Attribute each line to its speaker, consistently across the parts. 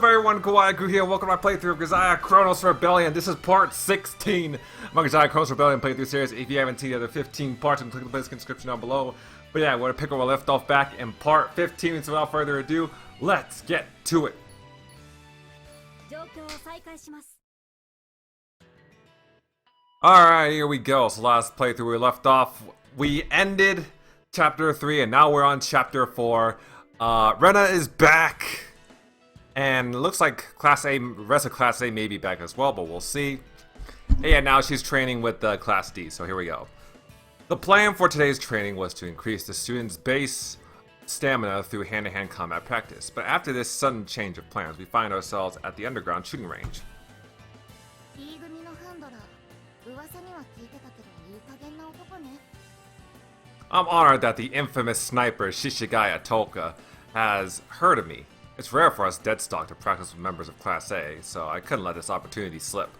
Speaker 1: up everyone, Kawaii here, welcome to my playthrough of Grisaia Chronos Rebellion. This is part 16 of my Grisaia Chronos Rebellion playthrough series. If you haven't seen the other 15 parts, you can click the playlist description down below. But yeah, we're gonna pick where we left off back in part 15, so without further ado, let's get to it. Alright, here we go. So last playthrough we left off, we ended chapter 3 and now we're on chapter 4. Rena is back. And it looks like Class A, the rest of Class A may be back as well, but we'll see. And yeah, now she's training with Class D, so here we go. The plan for today's training was to increase the students' base stamina through hand-to-hand combat practice. But after this sudden change of plans, we find ourselves at the underground shooting range. I'm honored that the infamous sniper Grisaia Chronos has heard of me. It's rare for us deadstock to practice with members of Class A, so I couldn't let this opportunity slip.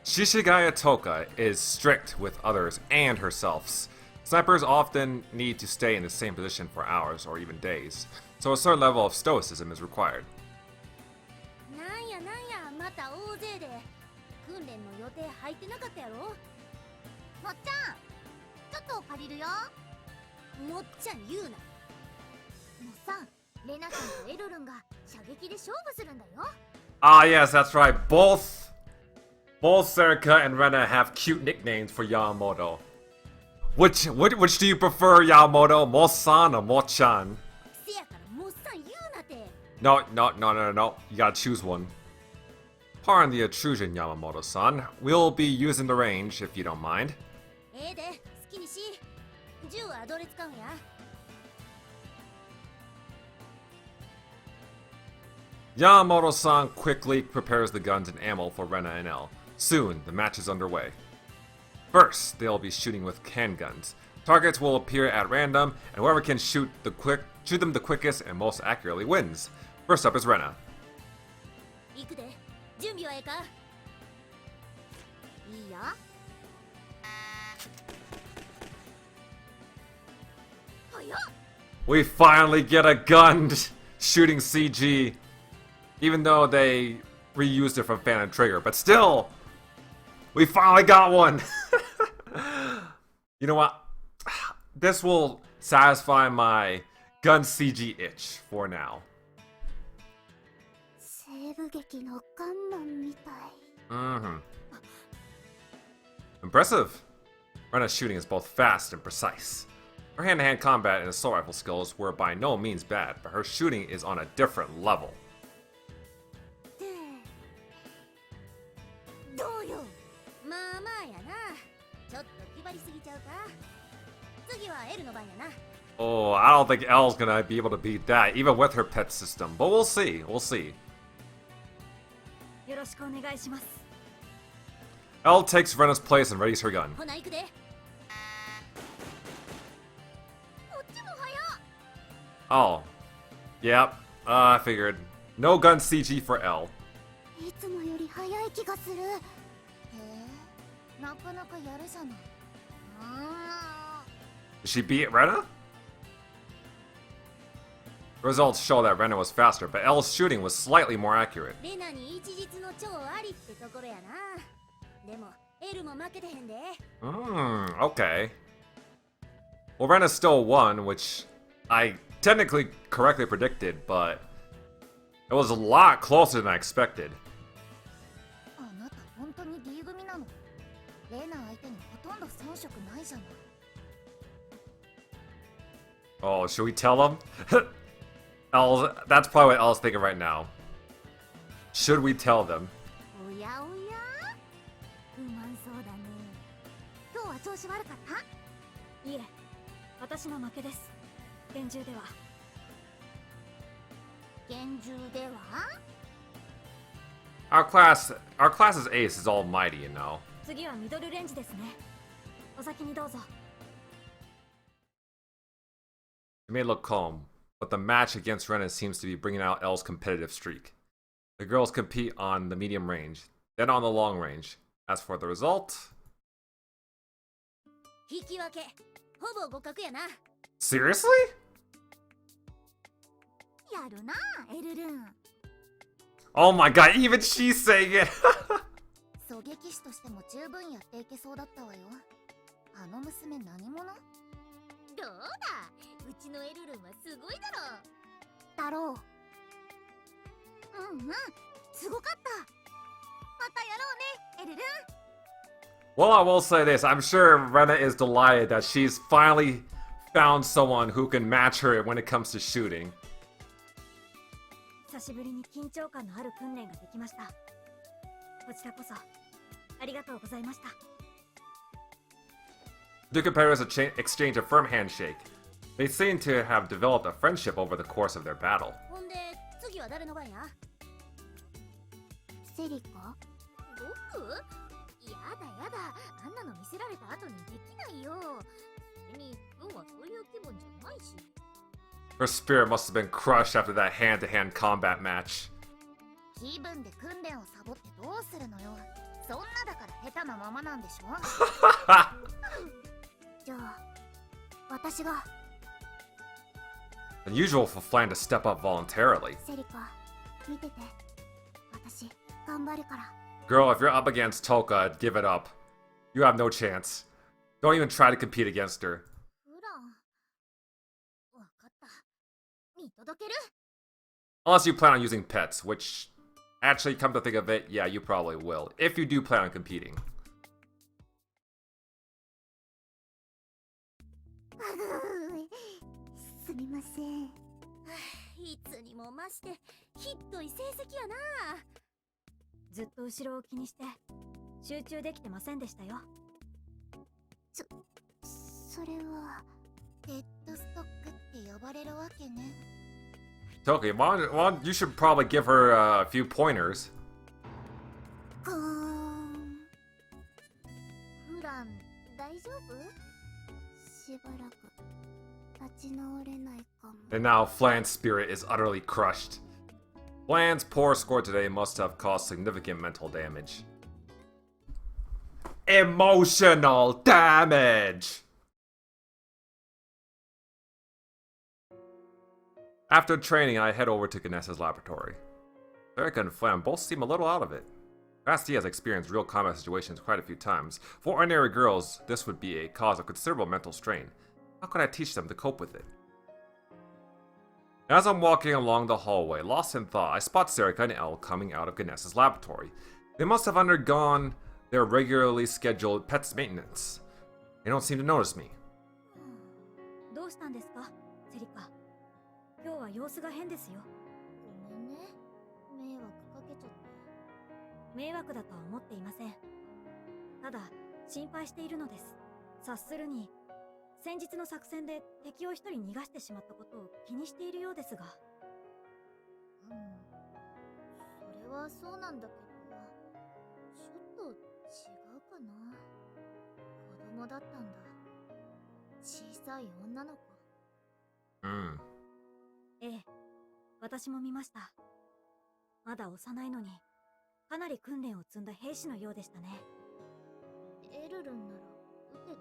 Speaker 1: Grisaia Chronos is strict with others and herself. Snipers often need to stay in the same position for hours or even days, so a certain level of stoicism is required. Ah yes, that's right. Both Serika and Rena have cute nicknames for Yamamoto. Which do you prefer, Yamamoto? Mo-san or Mo-chan? No. You gotta choose one. Pardon the intrusion, Yamamoto-san. We'll be using the range, if you don't mind. Yamamoto-san quickly prepares the guns and ammo for Rena and Elle. Soon, the match is underway. First, they'll be shooting with handguns. Targets will appear at random, and whoever can shoot them the quickest and most accurately wins. First up is Rena. We finally get a gun shooting CG. Even though they reused it from Phantom Trigger, but still, we finally got one. You know what? This will satisfy my gun CG itch for now. Impressive. Rena's shooting is both fast and precise. Her hand-to-hand combat and assault rifle skills were by no means bad, but her shooting is on a different level. Oh, I don't think Elle's gonna be able to beat that, even with her pet system. But we'll see, Elle takes Rena's place and readies her gun. Oh. Yep, I figured. No gun CG for Elle. Did she beat Rena? The results show that Rena was faster, but Elle's shooting was slightly more accurate. Okay. Well, Rena still won, which I technically correctly predicted, but it was a lot closer than I expected. Oh, should we tell him? That's probably what Elle's thinking right now. Should we tell them? Our class's ace is almighty, you know. It may look calm, but the match against Rena seems to be bringing out Elle's competitive streak. The girls compete on the medium range, then on the long range. As for the result... Seriously? Oh my god, even she's saying it!
Speaker 2: 狙撃手としても十分やっていけそうだったわよ。あの娘何者？どうだ、うちのエルルンはすごいだろう。だろう。うんうん、すごかった。またやろうね、エルルン。
Speaker 1: Well, I will say this. I'm sure Rena is delighted that she's finally found someone who can match her when it comes to shooting.
Speaker 3: 久しぶりに緊張感のある訓練ができました。こちらこそありがとうございました。
Speaker 1: The competitors exchange a firm handshake. They seem to have developed a friendship over the course of their battle.
Speaker 2: ほんで次は誰の番や？セリカ？僕？やだやだ、あんなの見せられた後にできないよ。それに今日はそういう気分じゃないし。
Speaker 1: Her spirit must have been crushed after that hand-to-hand combat match.
Speaker 2: 気分で訓練をサボってどうするのよ。そんなだから下手なままなんでしょ。じゃあ私が。
Speaker 1: Unusual for Flan to step up voluntarily.
Speaker 2: セリカ、見てて。私頑張るから。
Speaker 1: Girl, if you're up against Toka, give it up. You have no chance. Don't even try to compete against her.
Speaker 2: フラン、わかった。見届ける？
Speaker 1: Unless you plan on using pets, which, actually, come to think of it, yeah, you probably will. If you do plan on competing.
Speaker 2: すみません。いつにも増してひどい成績やな。
Speaker 3: ずっと後ろを気にして集中できてませんでしたよ。
Speaker 2: それはデッドストックって呼ばれるわけね。
Speaker 1: Toki, you should probably give her a few pointers.
Speaker 2: フラン、大丈夫？しばらく立ち直れないかも。
Speaker 1: And now Flan's spirit is utterly crushed. Flan's poor score today must have caused significant mental damage. Emotional damage! After training, I head over to Ganessa's laboratory. Erica and Flan both seem a little out of it. Basti has experienced real combat situations quite a few times. For ordinary girls, this would be a cause of considerable mental strain. How could I teach them to cope with it? As I'm walking along the hallway, lost in thought, I spot Serica and Elle coming out of Ganessa's laboratory. They must have undergone their regularly scheduled pets maintenance. They don't seem to notice me.
Speaker 3: どうしたんですか、セリカ。今日は様子が変ですよ。
Speaker 2: ごめんね、迷惑かけちゃって。
Speaker 3: 迷惑だとは思っていません。ただ心配しているのです。察するに先日の作戦で敵を一人逃がしてしまったことを気にしているようですが。
Speaker 2: それはそうなんだけど、ちょっと違うかな。子供だったんだ。小さい女の子。
Speaker 3: ええ、私も見ました。まだ幼いのにかなり訓練を積んだ兵士のようでしたね。
Speaker 2: エルルンなら撃て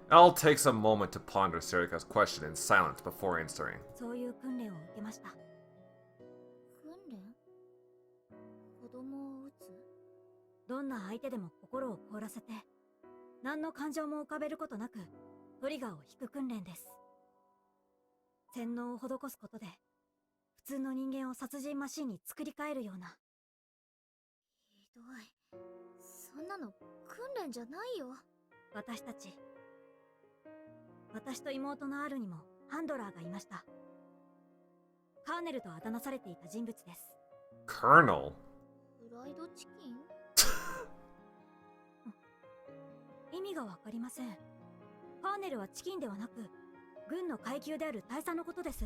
Speaker 2: た？
Speaker 1: Elle takes a moment to ponder Serica's question in silence before answering.
Speaker 3: そういう訓練を受けました。
Speaker 2: 訓練？子供を撃つ？
Speaker 3: どんな相手でも心を凍らせて何の感情も浮かべることなくトリガーを引く訓練です。洗脳を施すことで普通の人間を殺人マシンに作り変えるような。
Speaker 2: ひどい。そんなの訓練じゃないよ。
Speaker 3: 私と妹のアルにもハンドラーがいました。カーネルとあだ名されていた人物です。
Speaker 1: Colonel?
Speaker 2: フライドチキン？
Speaker 3: 意味がわかりません。カーネルはチキンではなく軍の階級である大佐のことです。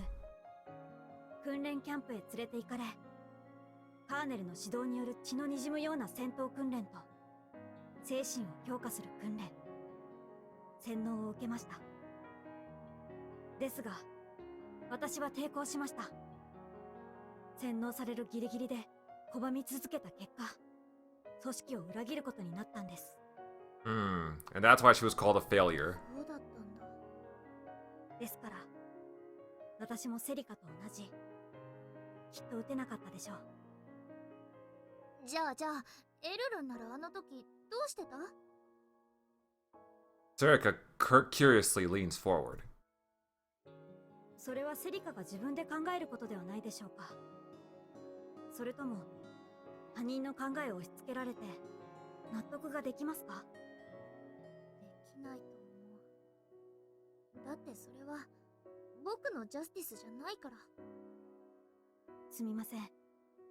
Speaker 3: 訓練キャンプへ連れて行かれ、カーネルの指導による血の滲むような戦闘訓練と精神を強化する訓練、洗脳を受けました。ですが私は抵抗しました。洗脳されるギリギリで拒み続けた結果、組織を裏切ることになったんです。
Speaker 1: And that's why she was called a failure.
Speaker 2: そうだったんだ。
Speaker 3: ですから私もセリカと同じきっと撃てなかったでしょう。
Speaker 2: じゃあ、エルルンならあの時どうしてた？
Speaker 1: Serica curiously leans forward.
Speaker 3: それはセリカが自分で考えることではないでしょうか。それとも他人の考えを押し付けられて納得ができますか？
Speaker 2: できないと思う。だってそれは僕のジャスティスじゃないから。
Speaker 3: すみません、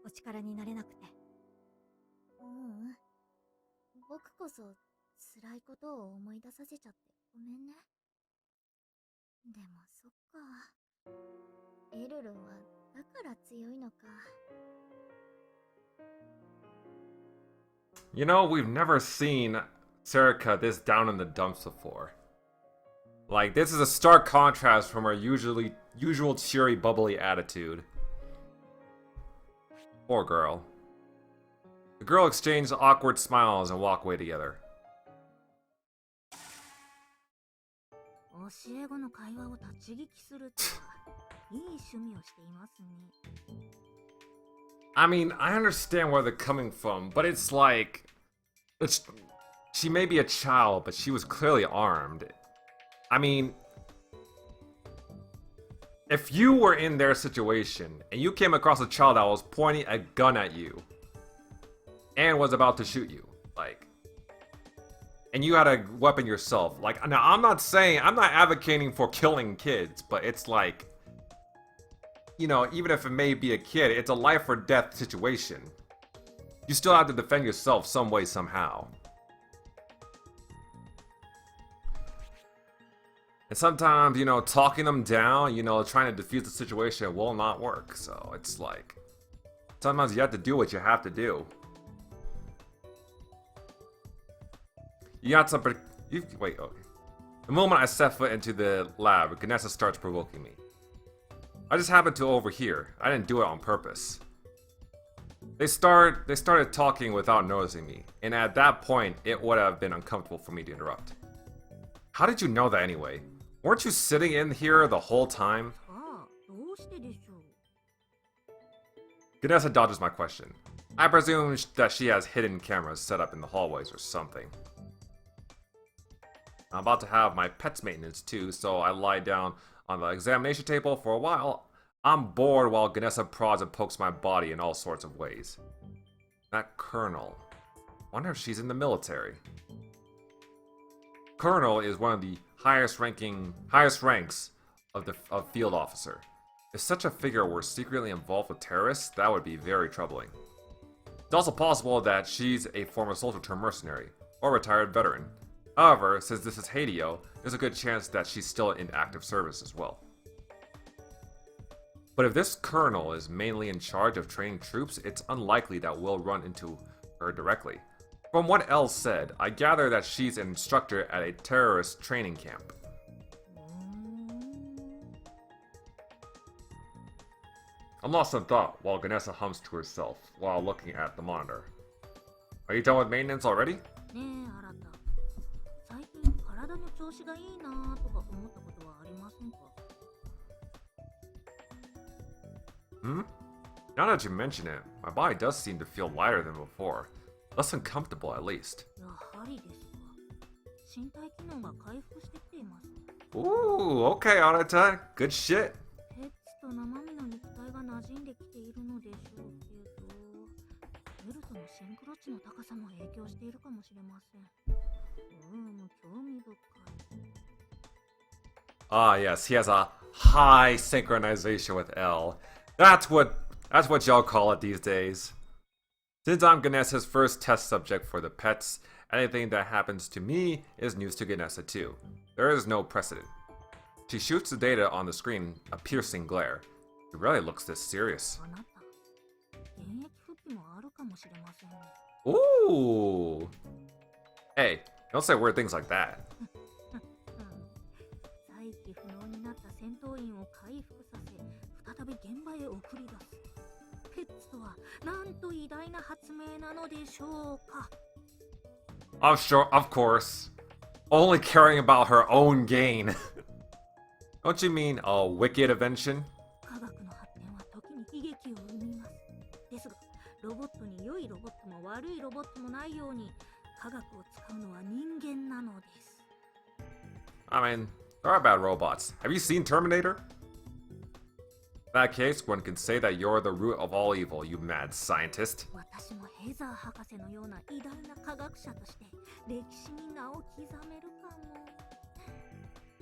Speaker 3: お力になれなくて。
Speaker 2: 僕こそ辛いことを思い出させちゃってごめんね。でもそっか、エルルンはだから強いのか。
Speaker 1: You know, we've never seen Serica this down in the dumps before. Like, this is a stark contrast from her usual cheery, bubbly attitude. Poor girl. The girl exchange awkward smiles and walk away together.
Speaker 4: 教え子の会話を立ち聞きするとはいい趣味をしていますね。
Speaker 1: I mean, I understand where they're coming from, but it's like... she may be a child, but she was clearly armed. I mean... if you were in their situation, and you came across a child that was pointing a gun at you, and was about to shoot you, like... and you had a weapon yourself, like, now I'm not advocating for killing kids, but it's like... you know, even if it may be a kid, it's a life or death situation. You still have to defend yourself some way, somehow. And sometimes, you know, talking them down, you know, trying to defuse the situation will not work. So it's like, sometimes you have to do what you have to do. You got some... wait, okay. The moment I set foot into the lab, Ganessa starts provoking me. I just happened to overhear. I didn't do it on purpose. They started talking without noticing me, and at that point, it would have been uncomfortable for me to interrupt. How did you know that anyway? Weren't you sitting in here the whole time?
Speaker 4: ああ、どうしてでしょう。
Speaker 1: Ganessa dodges my question. I presume that she has hidden cameras set up in the hallways or something. I'm about to have my pet's maintenance too, so I lie down on the examination table for a while. I'm bored while Ganessa prods and pokes my body in all sorts of ways. That Colonel. Wonder if she's in the military. Colonel is one of the highest ranks of field officer. If such a figure were secretly involved with terrorists, that would be very troubling. It's also possible that she's a former soldier turned mercenary, or retired veteran. However, since this is Hades, there's a good chance that she's still in active service as well. But if this colonel is mainly in charge of training troops, it's unlikely that we'll run into her directly. From what Elle said, I gather that she's an instructor at a terrorist training camp. I'm lost in thought while Ganessa hums to herself while looking at the monitor. Are you done with maintenance already?
Speaker 4: ねえ、あなた。最近体の調子がいいなぁとか思ったことはありませんか？
Speaker 1: Now that you mention it, my body does seem to feel lighter than before. Less uncomfortable, at least.
Speaker 4: やはりですか。身体機能が回復してきています。
Speaker 1: Ooh, okay, Anata. Good shit.
Speaker 4: ペッツと生身の肉体が馴染んできているのでしょうけど、ベルトのシンクロ値の高さも影響しているかもしれません。興味深い。
Speaker 1: Ah, yes, he has a high synchronization with Elle. That's what y'all call it these days. Since I'm Ganessa's first test subject for the pets, anything that happens to me is news to Ganessa too. There is no precedent. She shoots the data on the screen, a piercing glare. She really looks this serious.
Speaker 4: あなた、現役復帰もあるかもしれませんね。
Speaker 1: Ooh! Hey, don't say weird things like that.
Speaker 4: 再起不能になった戦闘員を回復させ、再び現場へ送り出す。ペッツとはなんと偉大な発明なのでしょうか。
Speaker 1: I'm sure, of course. Only caring about her own gain. Don't you mean a wicked invention?
Speaker 4: 科学の発展は時に悲劇を生みます。ですが、ロボットに良いロボットも悪いロボットもないように、科学を使うのは人間なのです。
Speaker 1: I mean, there are bad robots. Have you seen Terminator? In that case, one can say that you're the root of all evil, you mad scientist.
Speaker 4: 私もヘザー博士のような偉大な科学者として歴史に名を刻めるかも。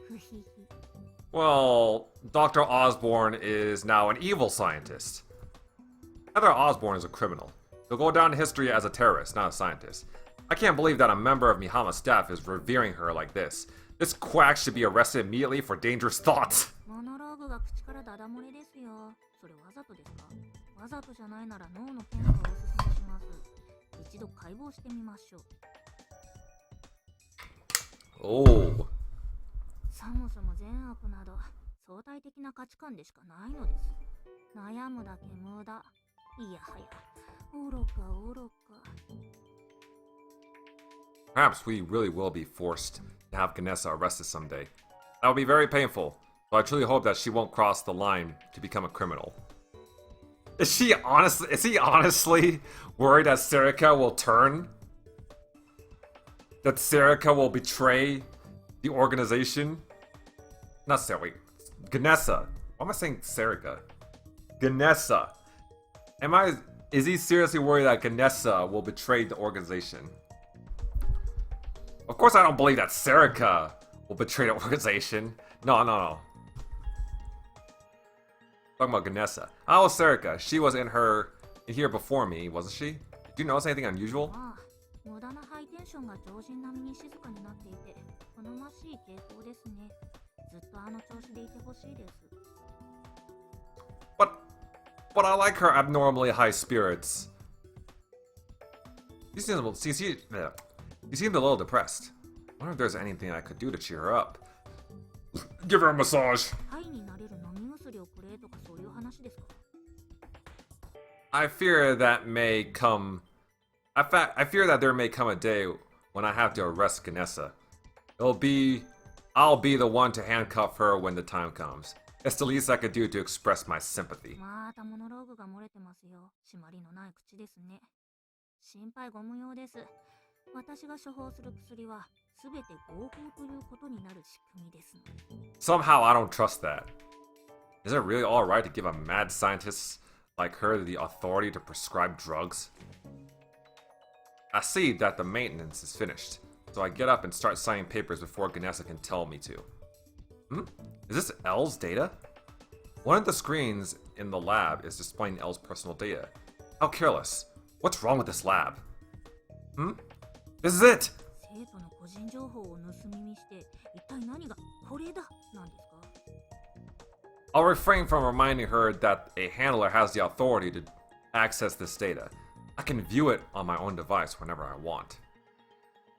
Speaker 4: ふひひ。
Speaker 1: Well, Dr. Osborn is now an evil scientist. Heather Osborn is a criminal. He'll go down in history as a terrorist, not a scientist. I can't believe that a member of Mihama's staff is revering her like this. This quack should be arrested immediately for dangerous thoughts.
Speaker 4: モノローグが口からダダ漏れですよ。それわざとですか？わざとじゃないなら脳の検査をおすすめします。一度解剖してみましょう。
Speaker 1: Oh.
Speaker 4: そもそも善悪など相対的な価値観でしかないのです。悩むだけ無駄。いやはや、愚か愚か。
Speaker 1: Perhaps we really will be forced to have Ganessa arrested someday. That would be very painful, but I truly hope that she won't cross the line to become a criminal. Is he honestly worried that Serica will turn? That Serica will betray the organization? Not Serica, wait. Ganessa. Why am I saying Serica? Ganessa. Is he seriously worried that Ganessa will betray the organization? Of course I don't believe that Serica will betray the organization. No. Talking about Ganessa. How was Serica? She was in here before me, wasn't she? Did you notice anything unusual?
Speaker 4: 無駄なハイテンションが常人並みに静かになっていて好ましい傾向ですね。ずっとあの調子でいてほしいです。
Speaker 1: But I like her abnormally high spirits. She seemed a little depressed. I wonder if there's anything I could do to cheer her up. Give her a massage.
Speaker 4: ハイになれる飲み薬をくれとかそういう話ですか？
Speaker 1: I fear that there may come a day when I have to arrest Ganessa. I'll be the one to handcuff her when the time comes. It's the least I could do to express my sympathy.
Speaker 4: またモノローグが漏れてますよ。締まりのない口ですね。心配ご無用です。私が処方する薬はすべて合法ということになる仕組みですので。
Speaker 1: Somehow I don't trust that. Is it really alright to give a mad scientist like her the authority to prescribe drugs? I see that the maintenance is finished, so I get up and start signing papers before Ganessa can tell me to. Is this L's data? One of the screens in the lab is displaying L's personal data. How careless. What's wrong with this lab? This is it!
Speaker 4: 生徒の個人情報を盗み見して、一体何がこれだなんですか？
Speaker 1: I'll refrain from reminding her that a handler has the authority to access this data. I can view it on my own device whenever I want.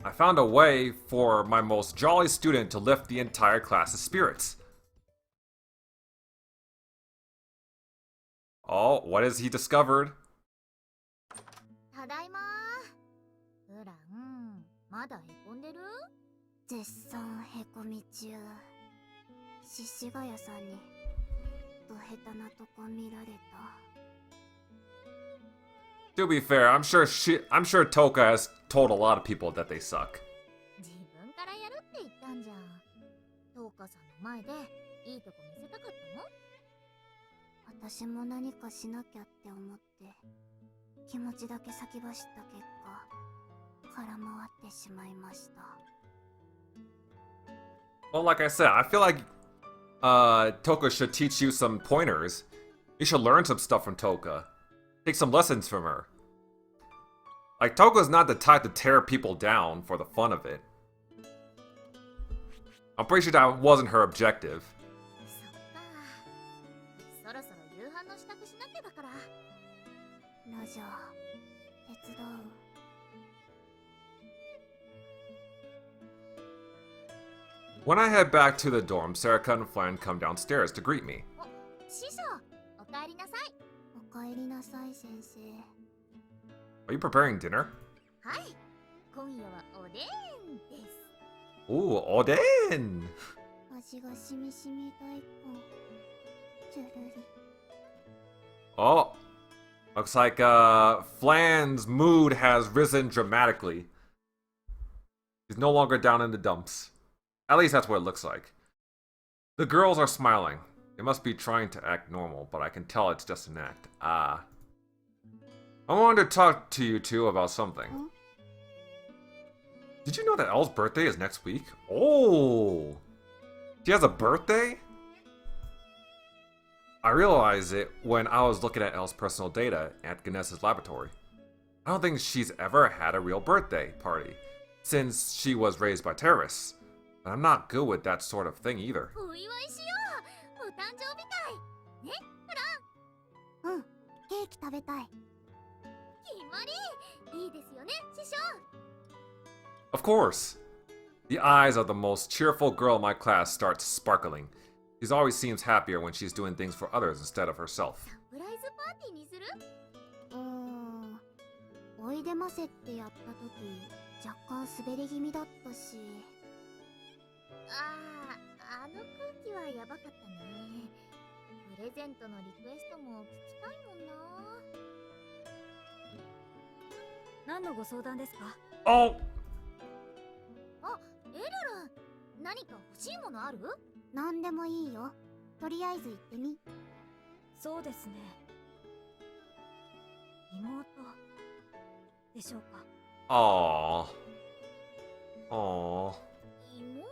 Speaker 1: I found a way for my most jolly student to lift the entire class's spirits. Oh, what has he discovered?
Speaker 2: ただいまー。ウラン、まだへこんでる？絶賛へこみ中。獅子ヶ谷さんにど下手なとこ見られた。
Speaker 1: To be fair, I'm sure Toka has told a lot of people that they suck.
Speaker 2: 自分からやるって言ったんじゃん。トーカさんの前でいいとこ見せたかったの？私も何かしなきゃって思って気持ちだけ先走った結果空回ってしまいました。
Speaker 1: Well, like I said, I feel like Toka should teach you some pointers. You should learn some stuff from Toka. Take some lessons from her. Like, Toka's not the type to tear people down for the fun of it. I'm pretty sure that wasn't her objective.
Speaker 2: そっか。そろそろ夕飯の支度しなきゃだから。ラジャー、手伝う。
Speaker 1: When I head back to the dorm, Serica and Flan come downstairs to greet me.
Speaker 2: 師匠、おかえりなさい。おかえりなさい、先生。
Speaker 1: Are you preparing dinner?
Speaker 2: はい、今夜はおでんです。
Speaker 1: Ooh, oden!
Speaker 2: 味がしみしみ大根。ジュルリ。
Speaker 1: Oh, Looks like Flan's mood has risen dramatically. He's no longer down in the dumps. At least that's what it looks like. The girls are smiling. They must be trying to act normal, but I can tell it's just an act. I wanted to talk to you two about something. Did you know that Elle's birthday is next week? Oh! She has a birthday? I realized it when I was looking at Elle's personal data at Ganes's laboratory. I don't think she's ever had a real birthday party, since she was raised by terrorists. But I'm not good with that sort of thing either.
Speaker 2: お祝いしよう。お誕生日会ね、フラン。うん、ケーキ食べたい。決まり。いいですよね、師匠。
Speaker 1: Of course. The eyes of the most cheerful girl in my class start sparkling. She always seems happier when she's doing things for others instead of herself.
Speaker 2: サプライズパーティーにする？おいでませってやった時、若干滑り気味だったし。あの空気はやばかったね。プレゼントのリクエストも聞きたいもんな。
Speaker 3: 何のご相談ですか？
Speaker 1: Oh!
Speaker 2: あ、エルルン、何か欲しいものある？なんでもいいよ。とりあえず行ってみ。
Speaker 3: そうですね。妹でしょうか。
Speaker 1: Aww. Aww.
Speaker 2: 妹？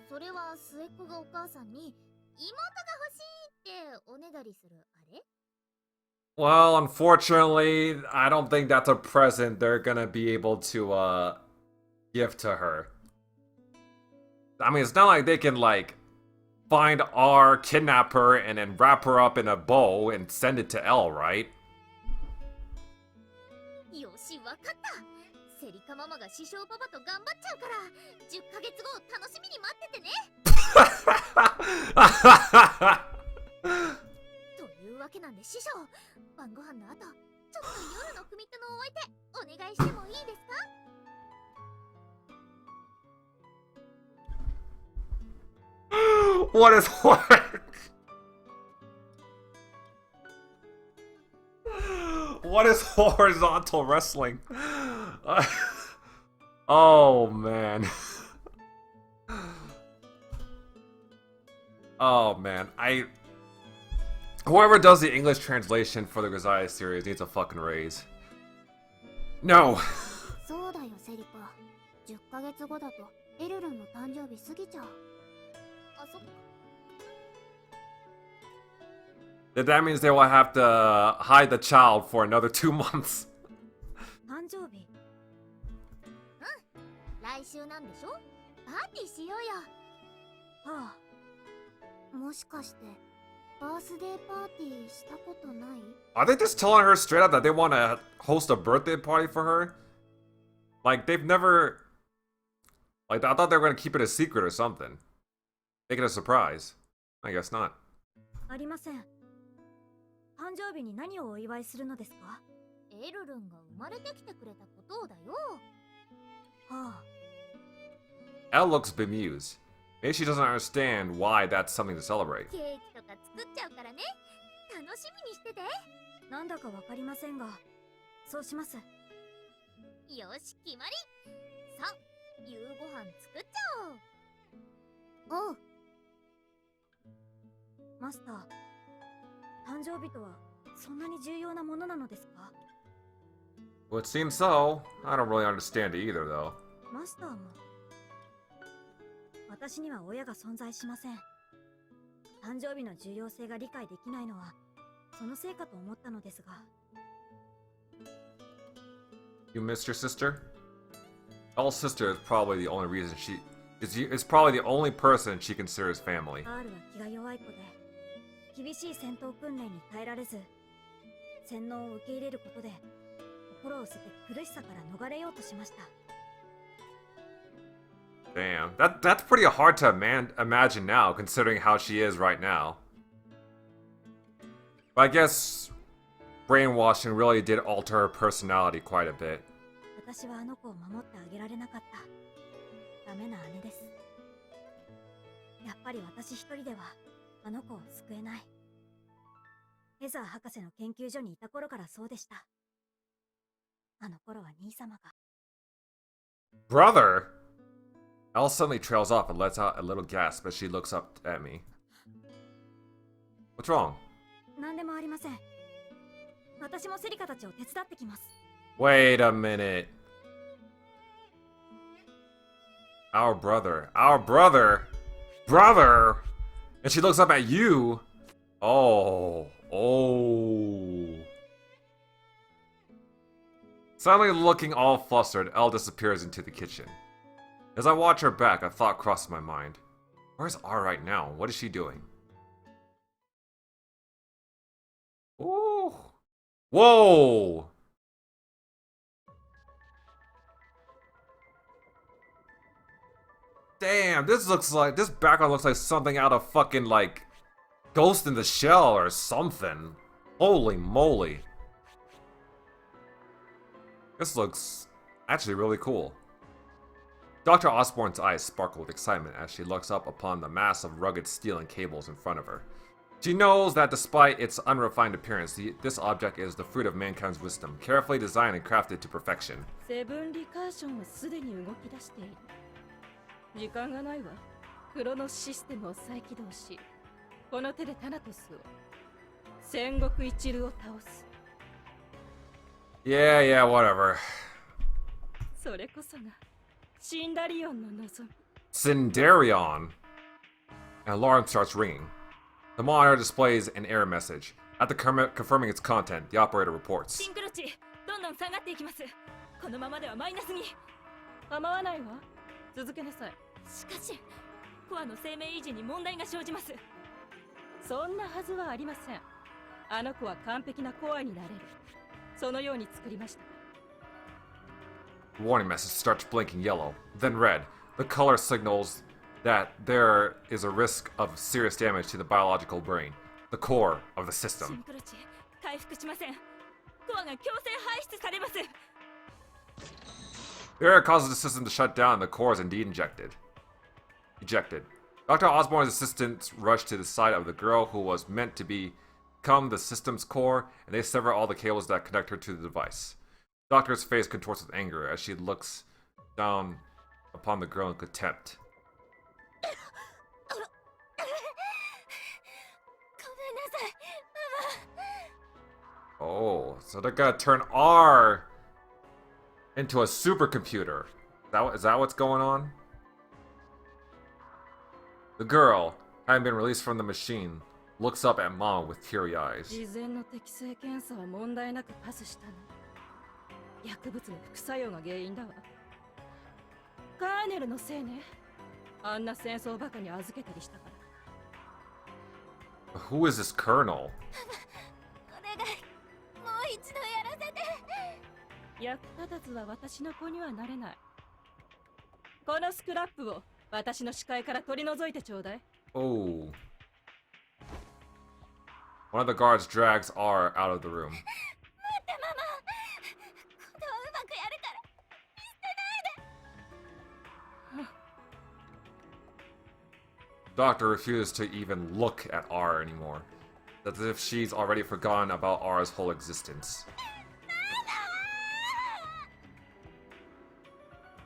Speaker 2: それは末っ子がお母さんに妹が欲しいっておねだりするあれ？
Speaker 1: Well, unfortunately, I don't think that's a present they're gonna be able to, give to her. I mean, it's not like they can, like, find R, kidnap her, and then wrap her up in a bow and send it to Elle, right?
Speaker 2: よし、わかった。セリカママが師匠パパと頑張っちゃうから、10ヶ月後楽しみに待っててね。というわけなんで師匠、晩ご飯の後、ちょっと夜の組手のお相手お願いしてもいいですか？
Speaker 1: What is what? What is horizontal wrestling? Oh man. Oh man, whoever does the English translation for the Grisaia series needs a fucking raise. No.
Speaker 2: そうだよセリカ。10ヶ月後だとエルルンの誕生日過ぎちゃう。あ、そっか。
Speaker 1: That means they will have to hide the child for another 2 months.
Speaker 3: 誕生日？
Speaker 2: 来週なんでしょ？パーティーしようよ。
Speaker 3: はあ。
Speaker 2: もしかしてバースデーパーティーしたことない？
Speaker 1: Are they just telling her straight up that they want to host a birthday party for her? Like, they've never... Like, I thought they were going to keep it a secret or something. Make it a surprise. I guess not.
Speaker 3: ありません。誕生日に何をお祝いするのですか？
Speaker 2: エルルンが生まれてきてくれたことだよ。
Speaker 3: はあ。
Speaker 1: Elle looks bemused. Maybe she doesn't understand why that's something to celebrate.
Speaker 2: ケーキとか作っちゃうからね。楽しみにしてて。
Speaker 3: なんだかわかりませんが、そうします。
Speaker 2: よし、決まり。さあ、夕ご飯作っちゃおう。おう。
Speaker 3: マスター、誕生日とはそんなに重要なものなのですか？
Speaker 1: Well, it seems so. I don't really understand it either, though.
Speaker 3: マスターも。私には親が存在しません。誕生日の重要性が理解できないのはそのせいかと思ったのですが。
Speaker 1: You missed your sister? Elle's sister is probably the only reason she... is probably the only person she considers family.
Speaker 3: R は気が弱い子で、厳しい戦闘訓練に耐えられず、洗脳を受け入れることで心を捨て苦しさから逃れようとしました。
Speaker 1: Damn, that's pretty hard to imagine now, considering how she is right now. But I guess brainwashing really did alter her personality quite a bit.
Speaker 3: 私はあの子を守ってあげられなかった。ダメな姉です。やっぱり私一人ではあの子を救えない。ヘザー博士の研究所にいた頃からそうでした。あの頃は兄様が。
Speaker 1: Brother? Elle suddenly trails off and lets out a little gasp as she looks up at me. What's wrong?
Speaker 3: 何でもありません。私もセリカたちを手伝ってきます。
Speaker 1: Wait a minute. Our brother. Our brother? Brother? And she looks up at you? Oh. Oh. Suddenly looking all flustered, Elle disappears into the kitchen. As I watch her back, a thought crosses my mind. Where's R right now? What is she doing? Ooh. Whoa! Damn, this background looks like something out of fucking, like, Ghost in the Shell or something. Holy moly. This looks actually really cool. Dr. Osborne's eyes sparkle with excitement as she looks up upon the mass of rugged steel and cables in front of her. She knows that despite its unrefined appearance, this object is the fruit of mankind's wisdom, carefully designed and crafted to perfection.
Speaker 5: セブンリカーションはすでに動き出している。時間がないわ。クロノスシステムを再起動し、この手でタナトスを、戦国一流を倒す。
Speaker 1: Yeah, yeah, whatever.
Speaker 5: それこそがシンダリオンの望み。
Speaker 1: Sindarion. An alarm starts ringing. The monitor displays an error message. After confirming its content, the operator reports.
Speaker 5: シンクロ値、どんどん下がっていきます。このままではマイナスに。構わないわ。続けなさい。
Speaker 4: しかし、コアの生命維持に問題が生じます。
Speaker 5: そんなはずはありません。あの子は完璧なコアになれる。そのように作りました。
Speaker 1: The warning message starts blinking yellow, then red. The color signals that there is a risk of serious damage to the biological brain, the core of the
Speaker 4: シ
Speaker 1: system.
Speaker 4: ンクロ値、回復しません。コアが強制排出されます。
Speaker 1: The error causes the system to shut down and the core is indeed ejected. Dr. Osborne's assistants rush to the side of the girl who was meant to become the system's core, and they sever all the cables that connect her to the device. The doctor's face contorts with anger as she looks down upon the girl in contempt. Oh, so they're gonna turn R into a supercomputer. Is that what's going on? The girl, having been released from the machine, looks up at Mom with teary eyes.
Speaker 5: 事前の適正検査は問題なくパスしたの。薬物の副作用が原因だわ。カーネルのせいね。あんな戦争バカに預けたりしたから。
Speaker 1: Who is this colonel?
Speaker 2: お願い、もう一度やらせて。
Speaker 5: 役立たずは私の子にはなれない。このスクラップを私の視界から取り除いてちょうだい。
Speaker 1: Oh. One of the guards drags R out of the room.
Speaker 2: 待ってママ、今度はうまくやるから見捨てないで。
Speaker 1: Doctor refuses to even look at R anymore, as if she's already forgotten about R's whole existence.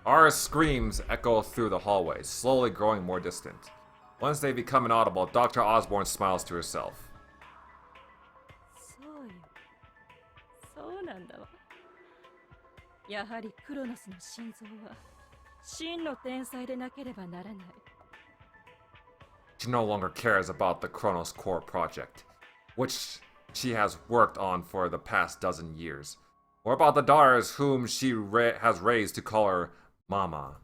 Speaker 1: R's screams echo through the hallway, slowly growing more distant. Once they become inaudible, Dr. Osborne smiles to herself.
Speaker 5: そうよ。そうなんだわ。やはりクロノスの心臓は真の天才でなければならない。
Speaker 1: She no longer cares about the Chronos Core project, which she has worked on for the past dozen years, or about the daughters whom she has raised to call her Mama.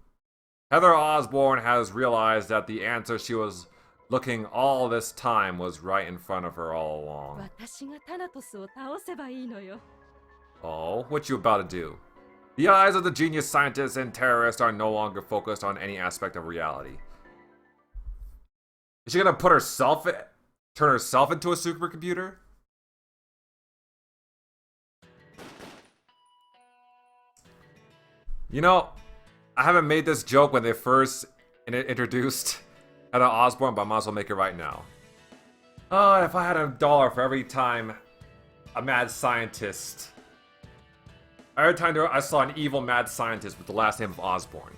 Speaker 1: Heather Osborne has realized that the answer she was looking all this time was right in front of her all along.
Speaker 5: 私がタナトスを倒せばいいのよ。
Speaker 1: Oh, what you about to do? The eyes of the genius scientists and terrorists are no longer focused on any aspect of reality. Is she gonna turn herself into a supercomputer? You know, I haven't made this joke when they first introduced Heather Osborne, but I might as well make it right now. If I had $1 for every time a mad scientist... Every time I saw an evil mad scientist with the last name of Osborne,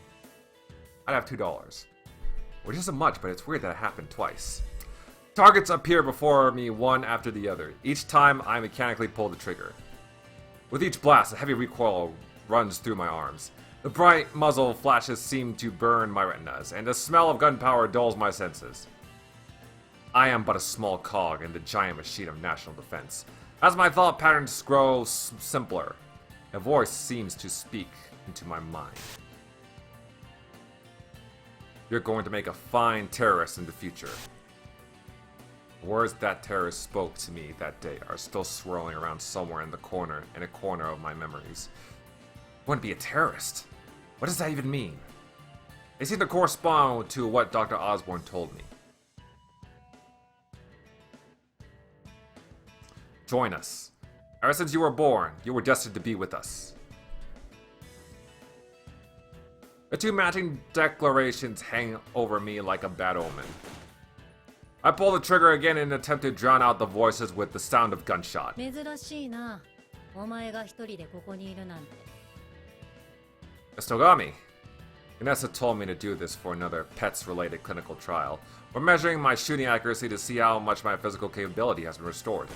Speaker 1: I'd have $2. Which isn't much, but it's weird that it happened twice. Targets appear before me one after the other. Each time, I mechanically pull the trigger. With each blast, a heavy recoil runs through my arms. The bright muzzle flashes seem to burn my retinas, and the smell of gunpowder dulls my senses. I am but a small cog in the giant machine of national defense. As my thought patterns grow simpler, a voice seems to speak into my mind. You're going to make a fine terrorist in the future. The words that terrorist spoke to me that day are still swirling around somewhere in a corner of my memories. I want to be a terrorist. What does that even mean? They seem to correspond to what Dr. Osborne told me. Join us. Ever since you were born, you were destined to be with us. The two matching declarations hang over me like a bad omen. I pull the trigger again in an attempt to drown out the voices with the sound of gunshot.
Speaker 6: 珍しいな。お前が一人でここにいるなんて。
Speaker 1: Mr. Ogami. Vanessa told me to do this for another pets-related clinical trial. We're measuring my shooting accuracy to see how much my physical capability has been restored.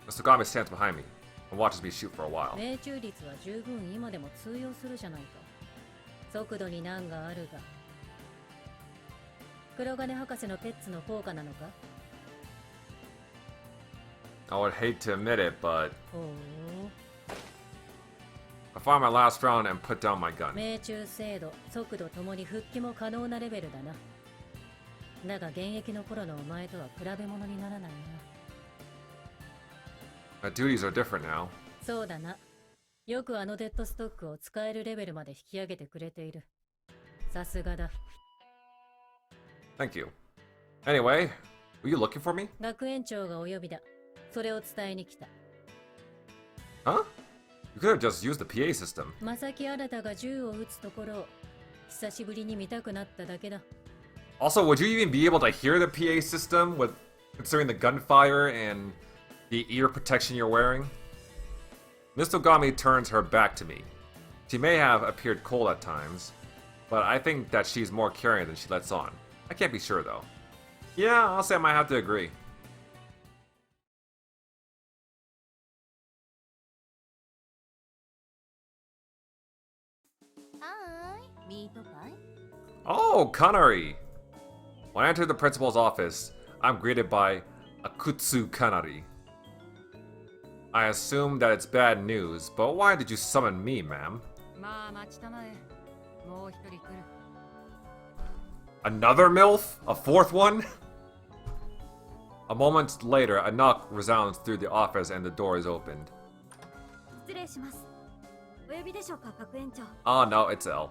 Speaker 1: Mr. Ogami stands behind me and watches me shoot for a while.
Speaker 6: 命中率は十分今でも通用するじゃないか。速度に難があるが。黒金博士のペッツの効果なのか？
Speaker 1: I would hate to admit it, but
Speaker 6: ほう。
Speaker 1: I fired my last round and put down my gun.
Speaker 6: 命中精度、速度ともに復帰も可能なレベルだな。だが現役の頃のお前とは比べ物にならないな。
Speaker 1: My duties are different now.
Speaker 6: そうだな。よくあのデッドストックを使えるレベルまで引き上げてくれている。さすがだ。
Speaker 1: Thank you. Anyway, were you looking for me?
Speaker 6: 学園長がお呼びだ。それを伝えに来た。
Speaker 1: Huh? You could have just used the PA system.
Speaker 6: 正木新が銃を撃つところを久しぶりに見たくなっただけだ。
Speaker 1: Also, would you even be able to hear the PA system with considering the gunfire and the ear protection you're wearing? Miss Ogami turns her back to me. She may have appeared cold at times, but I think that she's more caring than she lets on. I can't be sure though. Yeah, I'll say I might have to agree.
Speaker 2: Hi, ミートパイ
Speaker 1: Oh, Kanari! When I enter the principal's office, I'm greeted by Akutsu Kanari. I assume that it's bad news, but why did you summon me, ma'am?
Speaker 5: まあ待ちたまえ。もう一人来る。
Speaker 1: Another MILF? A fourth one? A moment later, a knock resounds through the office and the door is opened.
Speaker 3: 失礼します。お呼びでしょうか、学園長。
Speaker 1: Oh no, it's L.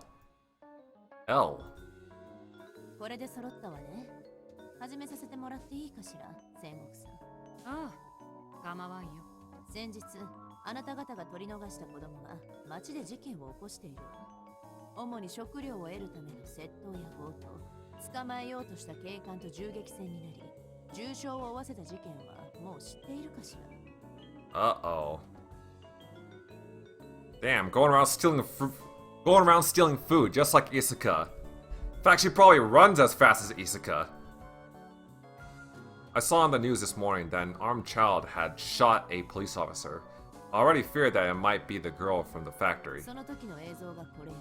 Speaker 1: L.
Speaker 6: これで揃ったわね。始めさせてもらっていいかしら、戦国さん。
Speaker 5: ああ、構わんよ。
Speaker 6: 先日、あなた方が取り逃した子供が町で事件を起こしているわ。主に食料を得るための窃盗や強盗、捕まえようとした警官と銃撃戦になり、重傷を負わせた事件はもう知っているかしら。
Speaker 1: Uh-oh. Damn, going around stealing food just like Isuka. In fact, she probably runs as fast as Isuka. I saw on the news this morning that an armed child had shot a police officer. I already feared that it might be the girl from the factory.
Speaker 6: その時の映像がこれよ。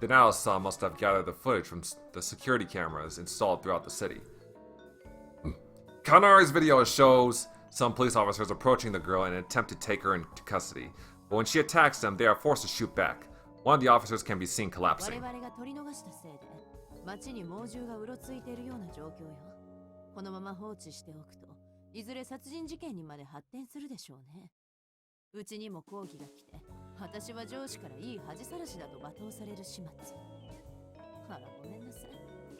Speaker 1: The Naosa must have gathered the footage from the security cameras installed throughout the city. Kanari's video shows some police officers approaching the girl in an attempt to take her into custody. But when she attacks them, they are forced to shoot back. One of the officers can be seen
Speaker 6: 我
Speaker 1: collapsing.
Speaker 6: 々が取り逃したせいで、町に猛獣がうろついているような状況よ。このまま放置しておくと、いずれ殺人事件にまで発展するでしょうね。うちにも抗議が来て、私は上司からいい恥さらしだと罵倒される始末。あら、ごめんなさい。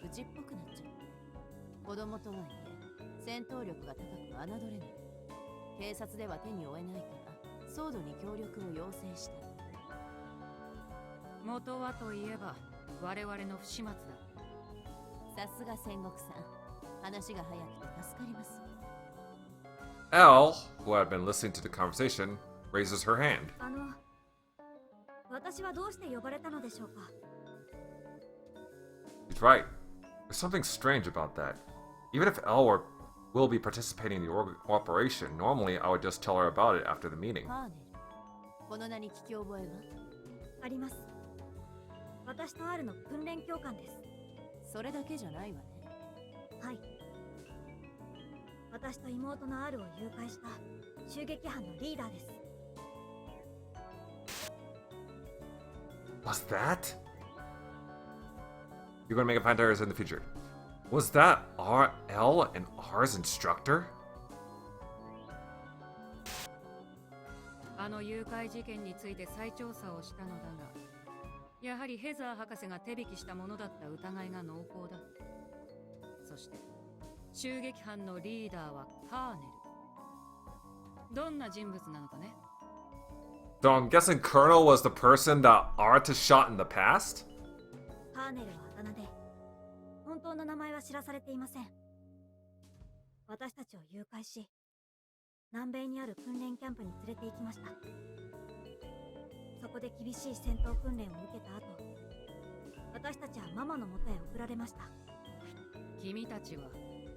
Speaker 6: うちっぽくなっちゃう。子供とはいえ、戦闘力が高く侮れない。警察では手に負えないから、騒動に協力を要請した。
Speaker 5: 元はといえば我々の不始末だ。
Speaker 6: さすが戦国さん。話が早くて助かります。
Speaker 1: Elle, who had been listening to the conversation, raises her hand.
Speaker 3: 私はどうして呼ばれたのでしょうか。
Speaker 1: He's right. There's something strange about that. Even if Elle will be participating in the operation, normally I would just tell her about it after the meeting.
Speaker 6: カーネル、この名に聞き覚えは？
Speaker 3: あります。私と R の訓練教官です。
Speaker 6: それだけじゃないわね。
Speaker 3: はい。私と妹の R を誘拐した襲撃犯のリーダーです。
Speaker 1: Was that? You're gonna make a Panteras in the future. Was that RL and R's instructor?
Speaker 7: あの誘拐事件について再調査をしたのだが、やはりヘザー博士が手引きしたものだった疑いが濃厚だ。そして襲撃犯のリーダーはカーネル。どんな人物なのかね。
Speaker 1: So I'm guessing Colonel was the person that Arta shot in the past?
Speaker 3: カーネルはあだ名で、本当の名前は知らされていません。私たちを誘拐し、南米にある訓練キャンプに連れて行きました。そこで厳しい戦闘訓練を受けた後、私たちはママの元へ送られました。
Speaker 7: 君たちは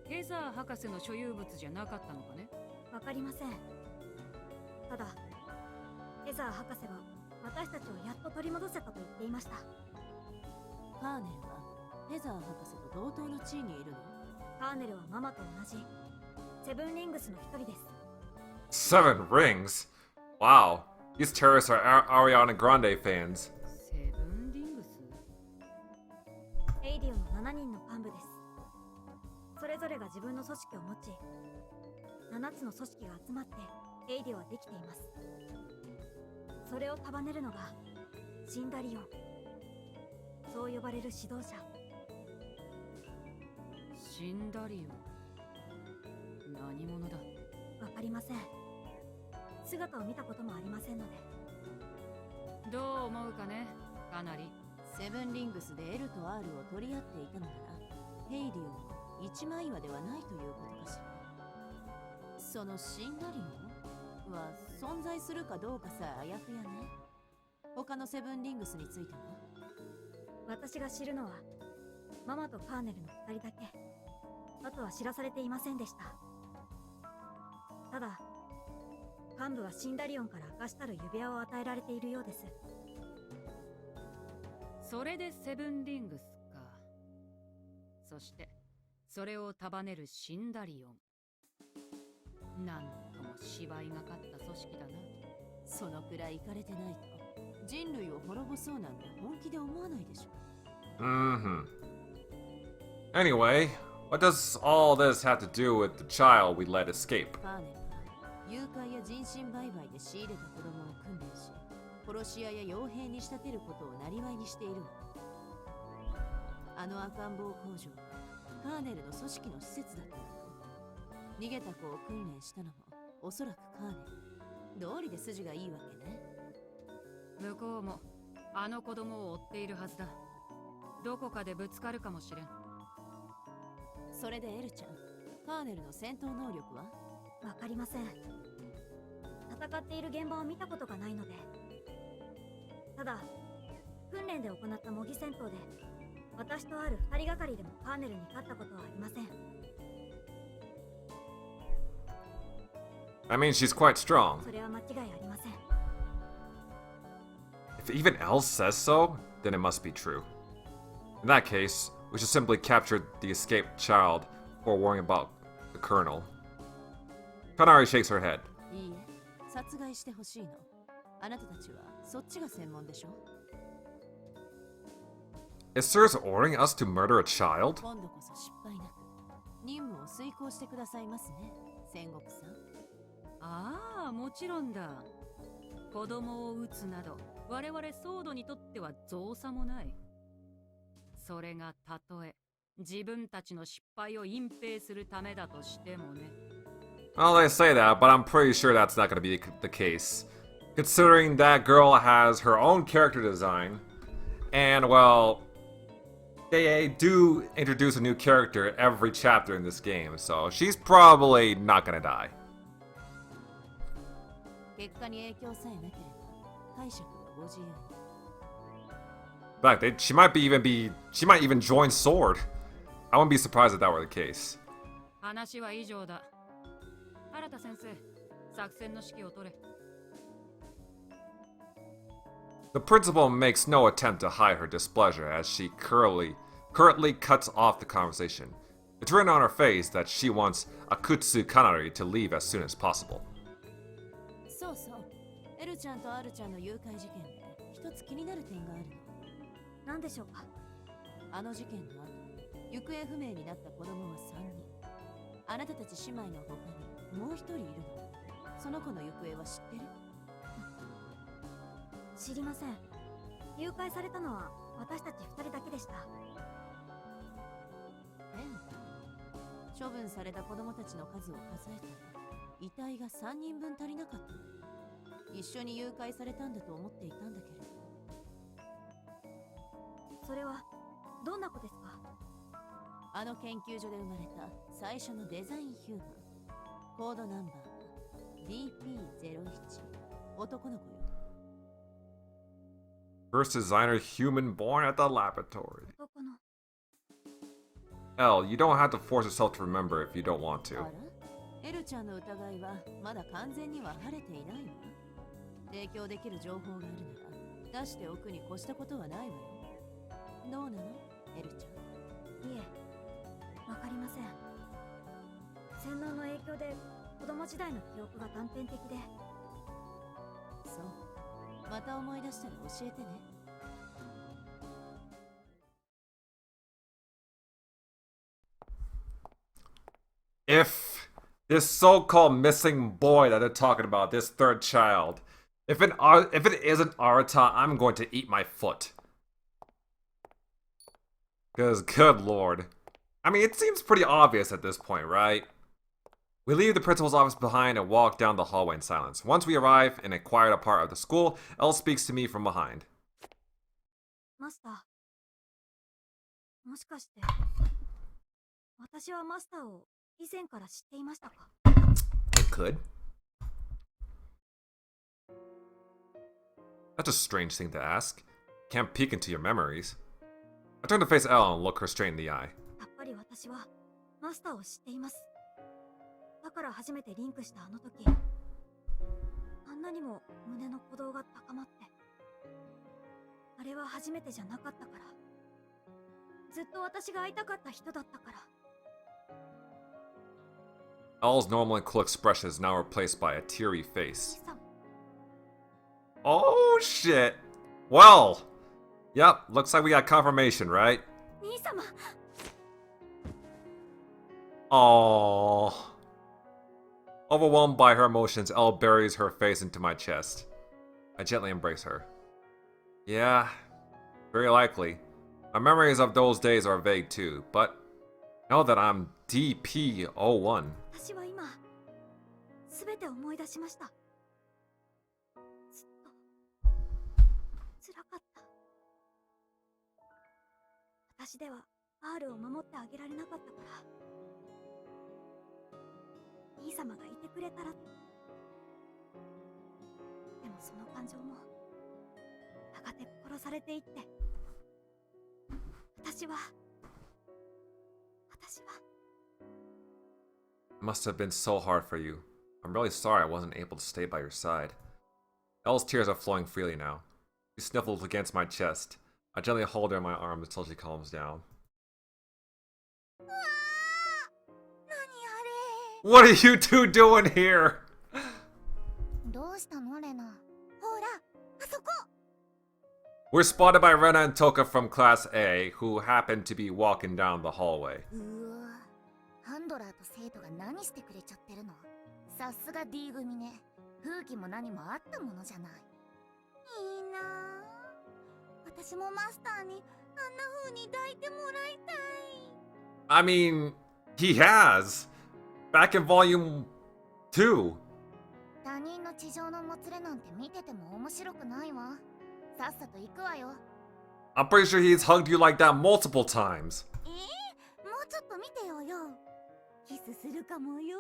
Speaker 7: ヘザー博士の所有物じゃなかったのかね。
Speaker 3: わかりません。ただ、ヘザー博士は私たちをやっと取り戻せたと言っていました。
Speaker 6: カーネルはヘザー博士と同等の地位にいるの？
Speaker 3: カーネルはママと同じセブンリングスの一人です。
Speaker 1: Seven rings? Wow, these terrorists are Ariana Grande fans.
Speaker 7: セブンリングス？
Speaker 3: エイディオの7人の幹部です。それぞれが自分の組織を持ち、7つの組織が集まってエイディオはできています。それを束ねるのがシンダリオン、そう呼ばれる指導者。
Speaker 7: シンダリオン。何者だ？
Speaker 3: わかりません。姿を見たこともありませんので。
Speaker 7: どう思うかね、かなり。
Speaker 6: セブンリングスで L と R を取り合っていたのなら、ヘイディオも一枚岩ではないということかしら。そのシンダリオンは存在するかどうかさえあやふやね。他のセブンリングスについては？
Speaker 3: 私が知るのはママとカーネルの2人だけ。あとは知らされていませんでした。ただ、幹部はシンダリオンから明かしたる指輪を与えられているようです。
Speaker 7: それでセブンリングスか。そしてそれを束ねるシンダリオン。なんとも芝居がかった組織だな。
Speaker 6: そのくらいイかれてないと人類を滅ぼそうなんて本気で思わないでしょ。
Speaker 1: Anyway, what does all this have to do with the child we let escape?
Speaker 6: カーネルは誘拐や人身売買で仕入れた子供を訓練し、殺し屋や傭兵に仕立てることを生業にしているわ。あの赤ん坊工場はカーネルの組織の施設だったの。逃げた子を訓練したのもおそらくカーネル。道理で筋がいいわけね。
Speaker 7: 向こうもあの子供を追っているはずだ。どこかでぶつかるかもしれん。
Speaker 6: それでエルちゃん、カーネルの戦闘能力は？
Speaker 3: わかりません。戦っている現場を見たことがないので。ただ、訓練で行った模擬戦闘で私とある2人がかりでもカーネルに勝ったことはありません。
Speaker 1: I mean, she's quite strong.
Speaker 3: それは間違いありません。
Speaker 1: If even Elle says so, then it must be true. In that case, we should simply capture the escaped child before worrying about the colonel. Kanari shakes her head.
Speaker 6: いいえ、殺害してほしいの。あなたたちはそっちが専門でしょ。
Speaker 1: Is Sirs ordering us to murder a child?
Speaker 6: 今度こそ失敗なく任務を遂行してくださいますね、戦国さん。
Speaker 7: ああ、もちろんだ。子供を撃つなど我々ソードにとっては造作もない。それがたとえ自分たちの失敗を隠蔽するためだとしてもね。
Speaker 1: Well, they say that, but I'm pretty sure that's not going to be the case. Considering that girl has her own character design, and well, they do introduce a new character every chapter in this game, so she's probably not gonna die.
Speaker 6: 結果に影響さえなければ解釈はご自由に。
Speaker 1: In fact, she might even join Sword. I wouldn't be surprised if that were the case.
Speaker 7: 話は以上だ。新田先生、作戦の指揮を取れ。
Speaker 1: The principal makes no attempt to hide her displeasure as she curtly cuts off the conversation. It's written on her face that she wants Akutsu Kanari to leave as soon as possible.
Speaker 6: そうそう。エルちゃんとアルちゃんの誘拐事件で一つ気になる点があるの。
Speaker 3: 何でしょうか。
Speaker 6: あの事件の後、行方不明になった子供は3人。あなたたち姉妹の他にもう一人いるの。その子の行方は知ってる？
Speaker 3: 知りません。誘拐されたのは私たち2人だけでした。
Speaker 6: 変だ。処分された子供たちの数を数えたら遺体が3人分足りなかった。一緒に誘拐されたんだと思っていたんだけれど。
Speaker 3: それはどんな子ですか？
Speaker 6: あの研究所で生まれた最初のデザインヒューマン。コードナンバーは DP01。男の子よ。
Speaker 1: First designer human born at the laboratory.
Speaker 3: 男の。
Speaker 1: L, you don't have to force yourself to remember if you don't want
Speaker 6: あ
Speaker 1: to.
Speaker 6: ら？エルちゃんの疑いはまだ完全には晴れていないわ。提供できる情報があるなら出しておくに越したことはないわよ。どうなの、エルちゃん？
Speaker 3: いえ、わかりません。洗脳の影響で子供時代の記憶が断片的で。
Speaker 6: そう。また思い出したら教えてね。
Speaker 1: If this so-called missing boy that they're talking about, this third child, if it isn't Arata, I'm going to eat my foot. Because, good lord. I mean, it seems pretty obvious at this point, right? We leave the principal's office behind and walk down the hallway in silence. Once we arrive in a quieter part of the school, Elle speaks to me from behind.
Speaker 3: マスター、もしかして私はマスターを以前から知っていましたか？
Speaker 1: It could. That's a strange thing to ask. Can't peek into your memories. I turn to face Elle and look her straight in the eye.
Speaker 3: やっぱり私はマスターを知っています。だから初めてリンクしたあの時、あんなにも胸の鼓動が高まって、あれは初めてじゃなかったから、ずっと私が会いたかった人だったから。
Speaker 1: Elle's normally cool expression is now replaced by a teary face.
Speaker 3: 兄さん、
Speaker 1: Oh shit! Well, yep, looks like we got confirmation, right?
Speaker 3: 兄様。
Speaker 1: Aww. Overwhelmed by her emotions, Elle buries her face into my chest. I gently embrace her. Yeah, very likely. My memories of those days are vague too, but now that I'm DP01.
Speaker 3: 私は今、すべて思い出しました。ずっと辛かった。私では R を守ってあげられなかったから。兄様がいてくれたら。でもその感情もやがて殺されていって、私は
Speaker 1: It must have been so hard for you. I'm really sorry I wasn't able to stay by your side. Elle's tears are flowing freely now. She sniffles against my chest. I gently hold her in my arms until she calms down. What are you two doing here?
Speaker 2: どうしたのレナ？ほら、あそこ。
Speaker 1: We're spotted by Rena and Toka from Class A, who happen to be walking down the hallway.
Speaker 2: うわ、ハンドラーと生徒が何してくれちゃってるの？さすが D 組ね。風紀も何もあったものじゃない。いいなぁ。私もマスターにあんな風に抱いてもらいたい。
Speaker 1: I mean, he has. Back in Volume 2.
Speaker 2: 他人の地上のもつれなんて見てても面白くないわ。さっさと行くわよ。
Speaker 1: I'm pretty sure he's hugged you like that multiple times.
Speaker 2: もうちょっと見てよよ。キスするかもよ。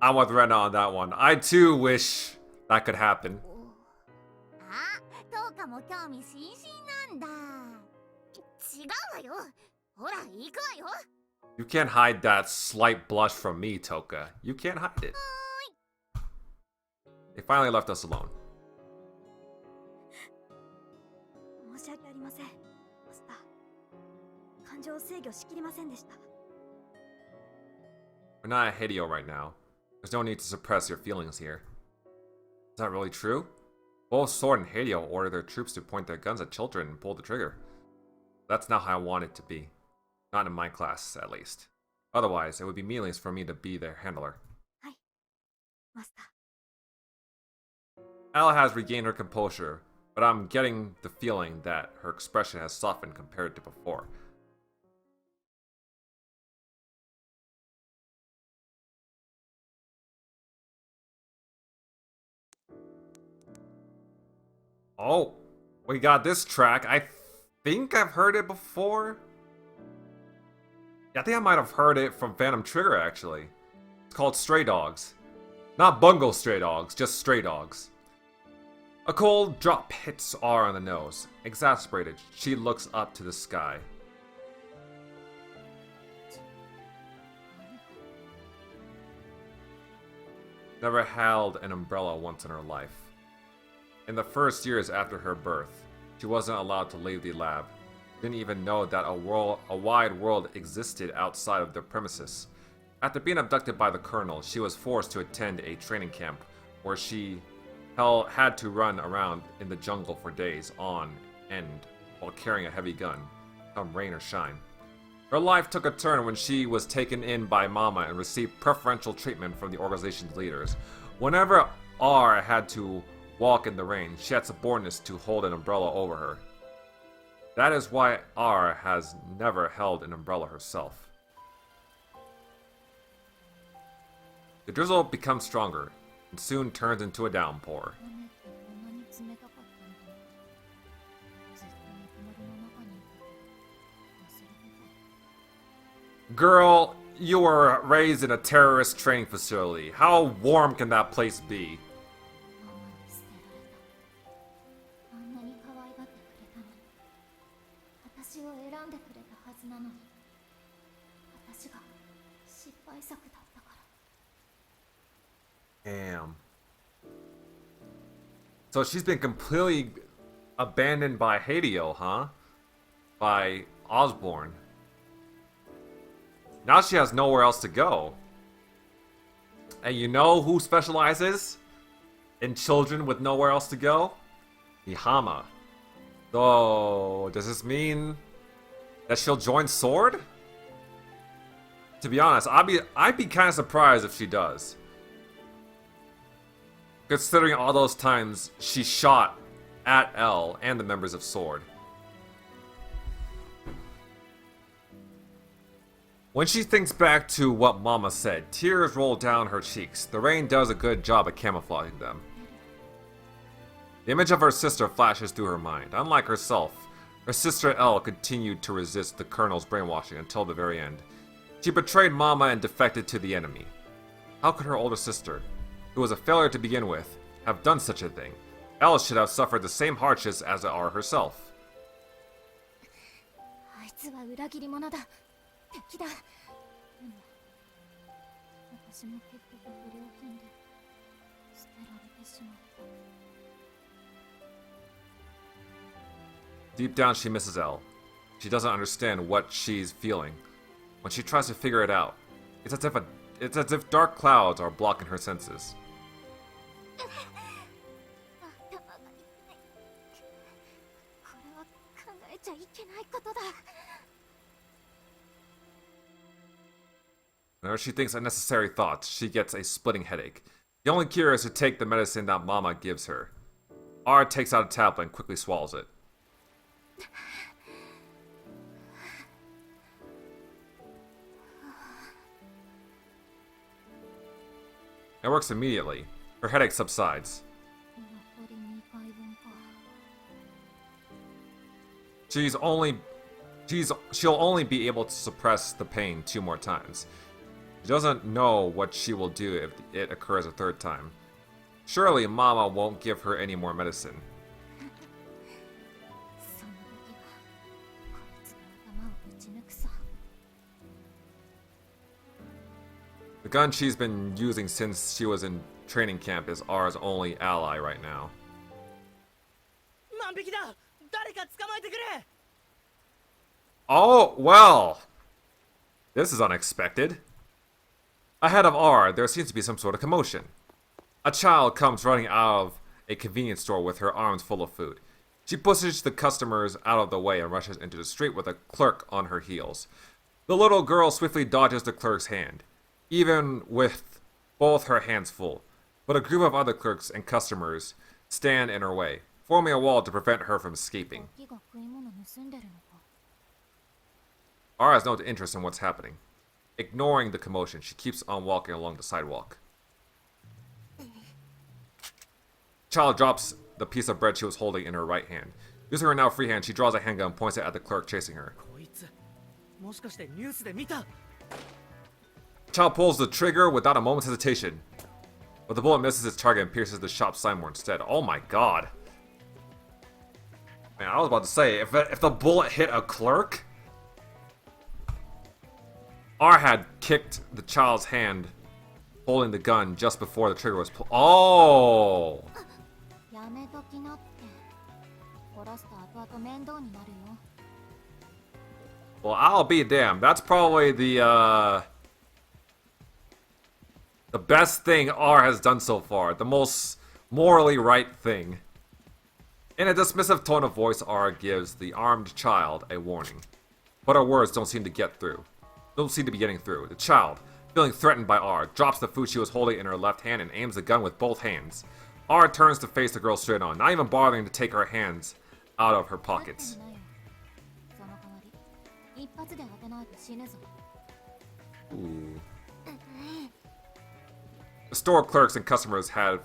Speaker 1: I'm with Rena on that one. I too wish that could happen.
Speaker 2: あ、トウカも興味津々なんだ。違うわよ。ほら、行くわよ。
Speaker 1: You can't hide that slight blush from me, Toka. You can't hide it. They finally left us alone.
Speaker 3: 申し訳ありませんマスター。感情を制御しきりませんでした。
Speaker 1: We're not at Hideo right now. There's no need to suppress your feelings here. Is that really true? Both Sword and Hideo order their troops to point their guns at children and pull the trigger. That's not how I want it to be. Not in my class, at least. Otherwise, it would be meaningless for me to be their handler.
Speaker 3: はいマスター。
Speaker 1: Ella has regained her composure, but I'm getting the feeling that her expression has softened compared to before. Oh, we got this track. I think I've heard it before. Yeah, I think I might have heard it from Phantom Trigger, actually. It's called Stray Dogs. Not Bungo Stray Dogs, just Stray Dogs. A cold drop hits R on the nose. Exasperated, she looks up to the sky. Never held an umbrella once in her life. In the first years after her birth, she wasn't allowed to leave the lab. Didn't even know that a wide world existed outside of their premises. After being abducted by the Colonel, she was forced to attend a training camp where she had to run around in the jungle for days on end while carrying a heavy gun, come rain or shine. Her life took a turn when she was taken in by Mama and received preferential treatment from the organization's leaders. Whenever R had to walk in the rain, she had subordinates to hold an umbrella over her. That is why R has never held an umbrella herself. The drizzle becomes stronger and soon turns into a downpour. Girl, you were raised in a terrorist training facility. How warm can that place be?
Speaker 2: あんなに可愛がってくれたのに、私を選んでくれたはずなのに、私が失敗作だったから。
Speaker 1: Damn. So she's been completely abandoned by Hideo, huh? By Osborne. Now she has nowhere else to go. And you know who specializes in children with nowhere else to go? Mihama. So, does this mean that she'll join Sword? To be honest, I'd be kind of surprised if she does. Considering all those times she shot at L and the members of Sword. When she thinks back to what Mama said, tears roll down her cheeks. The rain does a good job of camouflaging them. The image of her sister flashes through her mind. Unlike herself, her sister Elle continued to resist the Colonel's brainwashing until the very end. She betrayed Mama and defected to the enemy. How could her older sister, who was a failure to begin with, have done such a thing? Elle should have suffered the same hardships as R herself.
Speaker 2: あいつは裏切り者だ。敵だ。でも私も結局不良品で捨てられてしまった。
Speaker 1: Deep down, she misses Elle. She doesn't understand what she's feeling. When she tries to figure it out, it's as if dark clouds are blocking her senses.
Speaker 2: 頭が痛い。これは考えちゃいけないことだ。
Speaker 1: Whenever she thinks unnecessary thoughts, she gets a splitting headache. The only cure is to take the medicine that Mama gives her. R takes out a tablet and quickly swallows it. It works immediately. Her headache subsides. She'll only be able to suppress the pain 2 more times. She doesn't know what she will do if it occurs a 3rd time. Surely Mama won't give her any more medicine.
Speaker 2: その時はこいつの頭をぶち抜くさ。
Speaker 1: The gun she's been using since she was in training camp is R's only ally right now.
Speaker 8: 万引きだ。誰か捕まえてくれ。
Speaker 1: Oh, well. This is unexpected. Ahead of R, there seems to be some sort of commotion. A child comes running out of a convenience store with her arms full of food. She pushes the customers out of the way and rushes into the street with a clerk on her heels. The little girl swiftly dodges the clerk's hand, even with both her hands full. But a group of other clerks and customers stand in her way, forming a wall to prevent her from escaping.
Speaker 2: ガキが食い物盗んでるのか。
Speaker 1: R has no interest in what's happening. Ignoring the commotion, she keeps on walking along the sidewalk. Child drops the piece of bread she was holding in her right hand. Using her now free hand, she draws a handgun and points it at the clerk chasing her.
Speaker 8: こいつ、もしかしてニュースで見た。
Speaker 1: Child pulls the trigger without a moment's hesitation. But the bullet misses its target and pierces the shop signboard instead. Oh my god. Man, I was about to say, if the bullet hit a clerk... R had kicked the child's hand holding the gun just before the trigger was pulled. Oh!
Speaker 2: やめときなって。殺すと後々面倒になるよ。
Speaker 1: Well, I'll be damned. That's probably the best thing R has done so far. The most morally right thing. In a dismissive tone of voice, R gives the armed child a warning. But her words don't seem to be getting through. The child, feeling threatened by R, drops the food she was holding in her left hand and aims the gun with both hands. R turns to face the girl straight on, not even bothering to take her hands out of her pockets.
Speaker 2: その代わり、一発で当てないと死ぬぞ。
Speaker 1: Ooh. The store clerks and customers have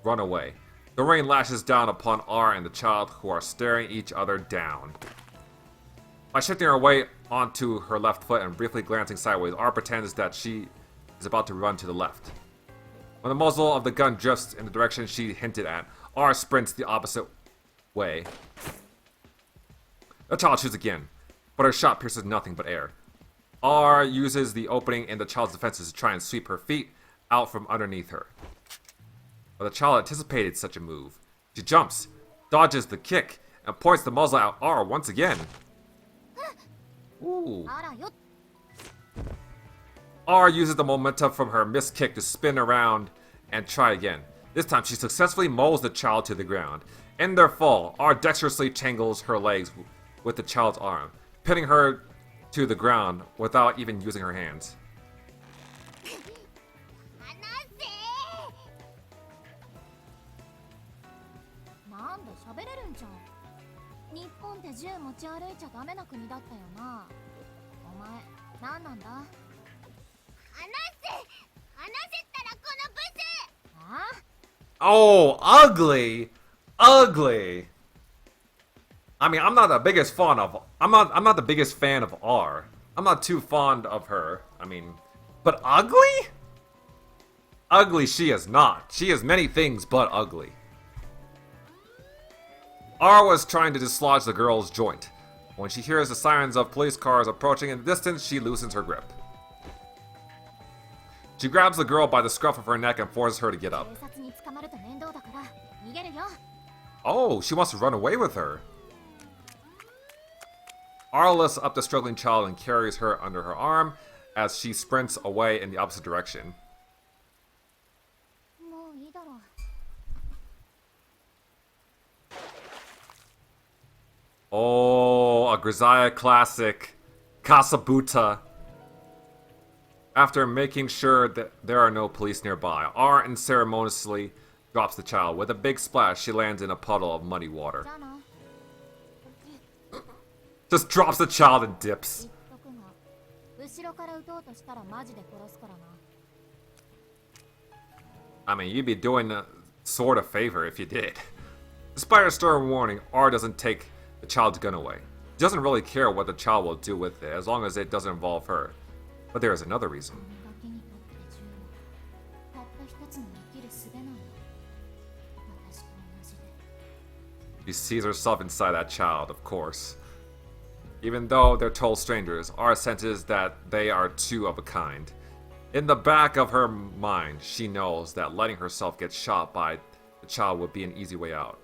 Speaker 1: run away. The rain lashes down upon R and the child, who are staring each other down. By shifting her weight onto her left foot and briefly glancing sideways, R pretends that she is about to run to the left. When the muzzle of the gun drifts in the direction she hinted at, R sprints the opposite way. The child shoots again, but her shot pierces nothing but air. R uses the opening in the child's defenses to try and sweep her feet out from underneath her. But the child anticipated such a move. She jumps, dodges the kick, and points the muzzle at R once again. Ooh.
Speaker 2: あらよ。
Speaker 1: R uses the momentum from her missed kick to spin around and try again. This time she successfully mows the child to the ground. In their fall, R dexterously tangles her legs with the child's arm, pinning her to the ground without even using her hands.
Speaker 2: 離せ。なんで喋れるんじゃん。日本って銃持ち歩いちゃダメな国だったよな。お前、なんなんだ。離せたらこのブス。あ？
Speaker 1: Oh, ugly! Ugly! I mean, I'm not the biggest fan of R. I'm not too fond of her. I mean, but ugly? Ugly she is not. She is many things but ugly. R was trying to dislodge the girl's joint. When she hears the sirens of police cars approaching in the distance, she loosens her grip. She grabs the girl by the scruff of her neck and forces her to get up.
Speaker 2: 警察に捕まると面倒だから逃げるよ。
Speaker 1: Oh, she wants to run away with her. R lifts up the struggling child and carries her under her arm as she sprints away in the opposite direction.
Speaker 2: もういいだろう。
Speaker 1: Oh, a Grisaia classic. Kasabuta. After making sure that there are no police nearby, R unceremoniously drops the child. With a big splash, she lands in a puddle of muddy water.
Speaker 2: じゃあな。
Speaker 1: Just drops the child and dips.
Speaker 2: 言っとくが、後ろから撃とうとしたらマジで殺すからな。
Speaker 1: I mean, you'd be doing a sort of favor if you did. Despite her stern warning, R doesn't take the child's gun away. doesn't really care what the child will do with it, as long as it doesn't involve her. But there is another reason.
Speaker 2: ガキにとって銃はたった一つの生きる術なんだ。私と同じで。
Speaker 1: She sees herself inside that child, of course. Even though they're total strangers, Ara senses that they are two of a kind. In the back of her mind, she knows that letting herself get shot by the child would be an easy way out.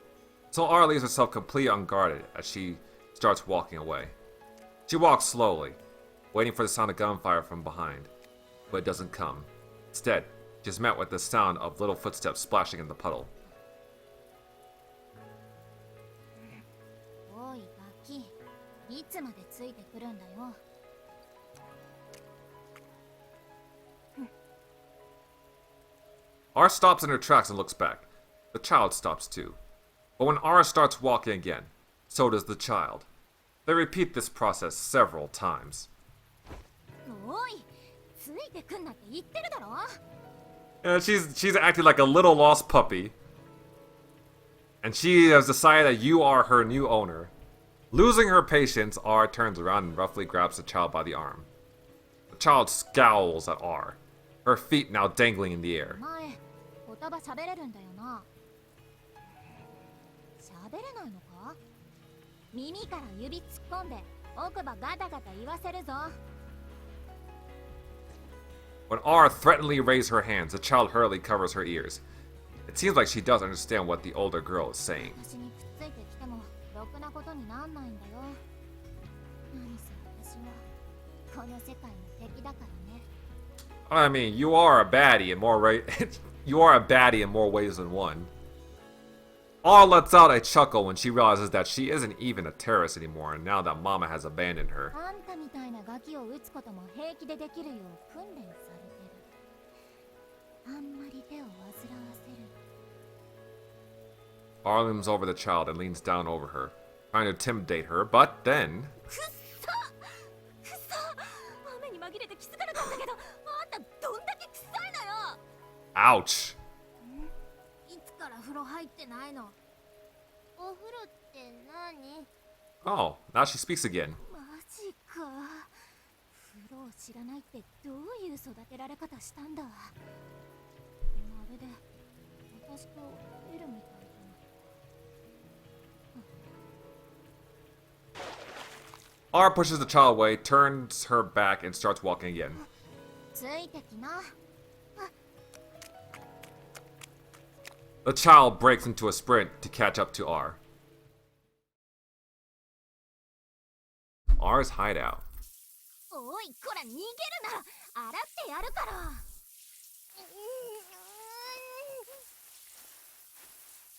Speaker 1: So Ara leaves herself completely unguarded as she starts walking away. She walks slowly, waiting for the sound of gunfire from behind, but it doesn't come. Instead, she's met with the sound of little footsteps splashing in the puddle.
Speaker 2: おいガキ、いつまでついてくるんだよ。
Speaker 1: Ara stops in her tracks and looks back. The child stops too. But when Ara starts walking again, so does the child. They repeat this process several times.
Speaker 2: おい、ついてくんなって言ってるだろ。
Speaker 1: And she's acting like a little lost puppy. And she has decided that you are her new owner. Losing her patience, R turns around and roughly grabs the child by the arm. The child scowls at R, her feet now dangling in the air.
Speaker 2: お前、言葉喋れるんだよな。喋れないのか？耳から指突っ込んで奥歯ガタガタ言わせるぞ。
Speaker 1: When R threateningly raises her hands, the child hurriedly covers her ears. It seems like she does understand what the older girl is saying.
Speaker 2: 私にくっついてきてもろくなことになんないんだよ。何せ私はこの世界の敵だからね。
Speaker 1: I mean, you are a baddie in more you are a baddie in more ways than one. R lets out a chuckle when she realizes that she isn't even a terrorist anymore now that Mama has abandoned her.
Speaker 2: あんたみたいなガキを撃つことも平気でできるよう訓練されてる。あんまり手を煩わせる。
Speaker 1: R looms over the child and leans down over her, trying to intimidate her, but then...
Speaker 2: くっそくっそ雨に紛れて気づかなかったけど、あんたどんだけ臭いのよ。
Speaker 1: Ouch!
Speaker 2: いつから風呂入ってないの？お風呂って何？
Speaker 1: Oh, now she speaks again.
Speaker 2: マジか。風呂を知らないってどういう育てられ方したんだ。まるで私とエルみたいだ。
Speaker 1: R pushes the child away, turns her back, and starts walking again.
Speaker 2: ついてきな。
Speaker 1: The child breaks into a sprint to catch up to R. R's hideout.
Speaker 2: おい、こら逃げるなら洗ってやるから。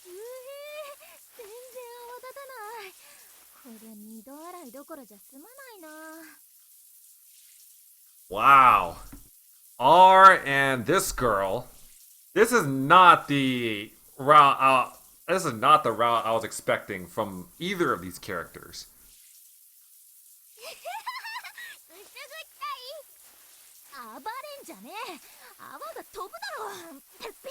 Speaker 2: 全然泡立たない。こりゃ二度洗いどころじゃ済まないな。
Speaker 1: Wow. R and this girl. This is not the route. This is not the route I was expecting from either of these characters.
Speaker 2: ぐすぐったい。暴れんじゃねえ。泡が飛ぶだろ。てっぺ。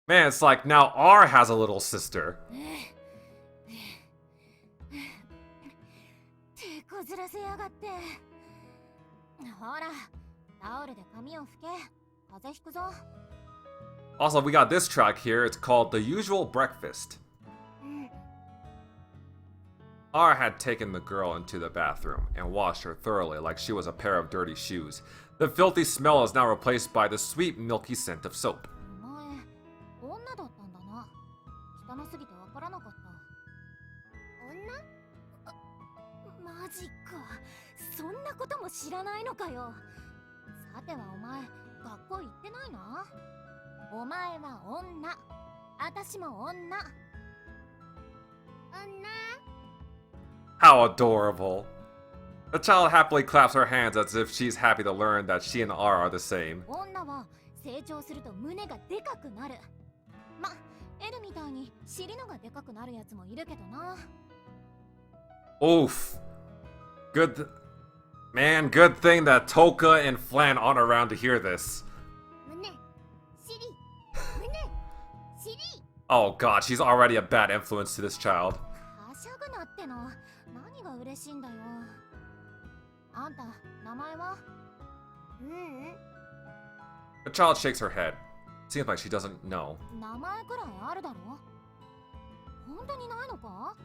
Speaker 1: Man, it's like now R has a little sister.
Speaker 2: 手こずらせやがって。ほら、タオルで髪を拭け。風邪ひくぞ。
Speaker 1: Also, we got this track here. It's called The Usual Breakfast. R had taken the girl into the bathroom and washed her thoroughly like she was a pair of dirty shoes. The filthy smell is now replaced by the sweet, milky scent of soap.
Speaker 2: お前、女だったんだな。汚すぎてわからなかった。女？マジか。そんなことも知らないのかよ。さてはお前、学校行ってないな。お前は女。私も女。女？
Speaker 1: How adorable. The child happily claps her hands as if she's happy to learn that she and R are the same.
Speaker 2: 女は成長すると胸がでかくなる。ま、エルみたいに尻のがでかくなるやつもいるけどな。
Speaker 1: Oof. Man, good thing that Toka and Flan aren't around to hear this.
Speaker 2: 胸、尻、胸、尻。
Speaker 1: Oh god, she's already a bad influence to this child.
Speaker 2: 嬉しいんだよ。あんた、名前は？The
Speaker 1: child shakes her head. Seems like she doesn't know.
Speaker 2: 名前くらいあるだろ？本当にないのか？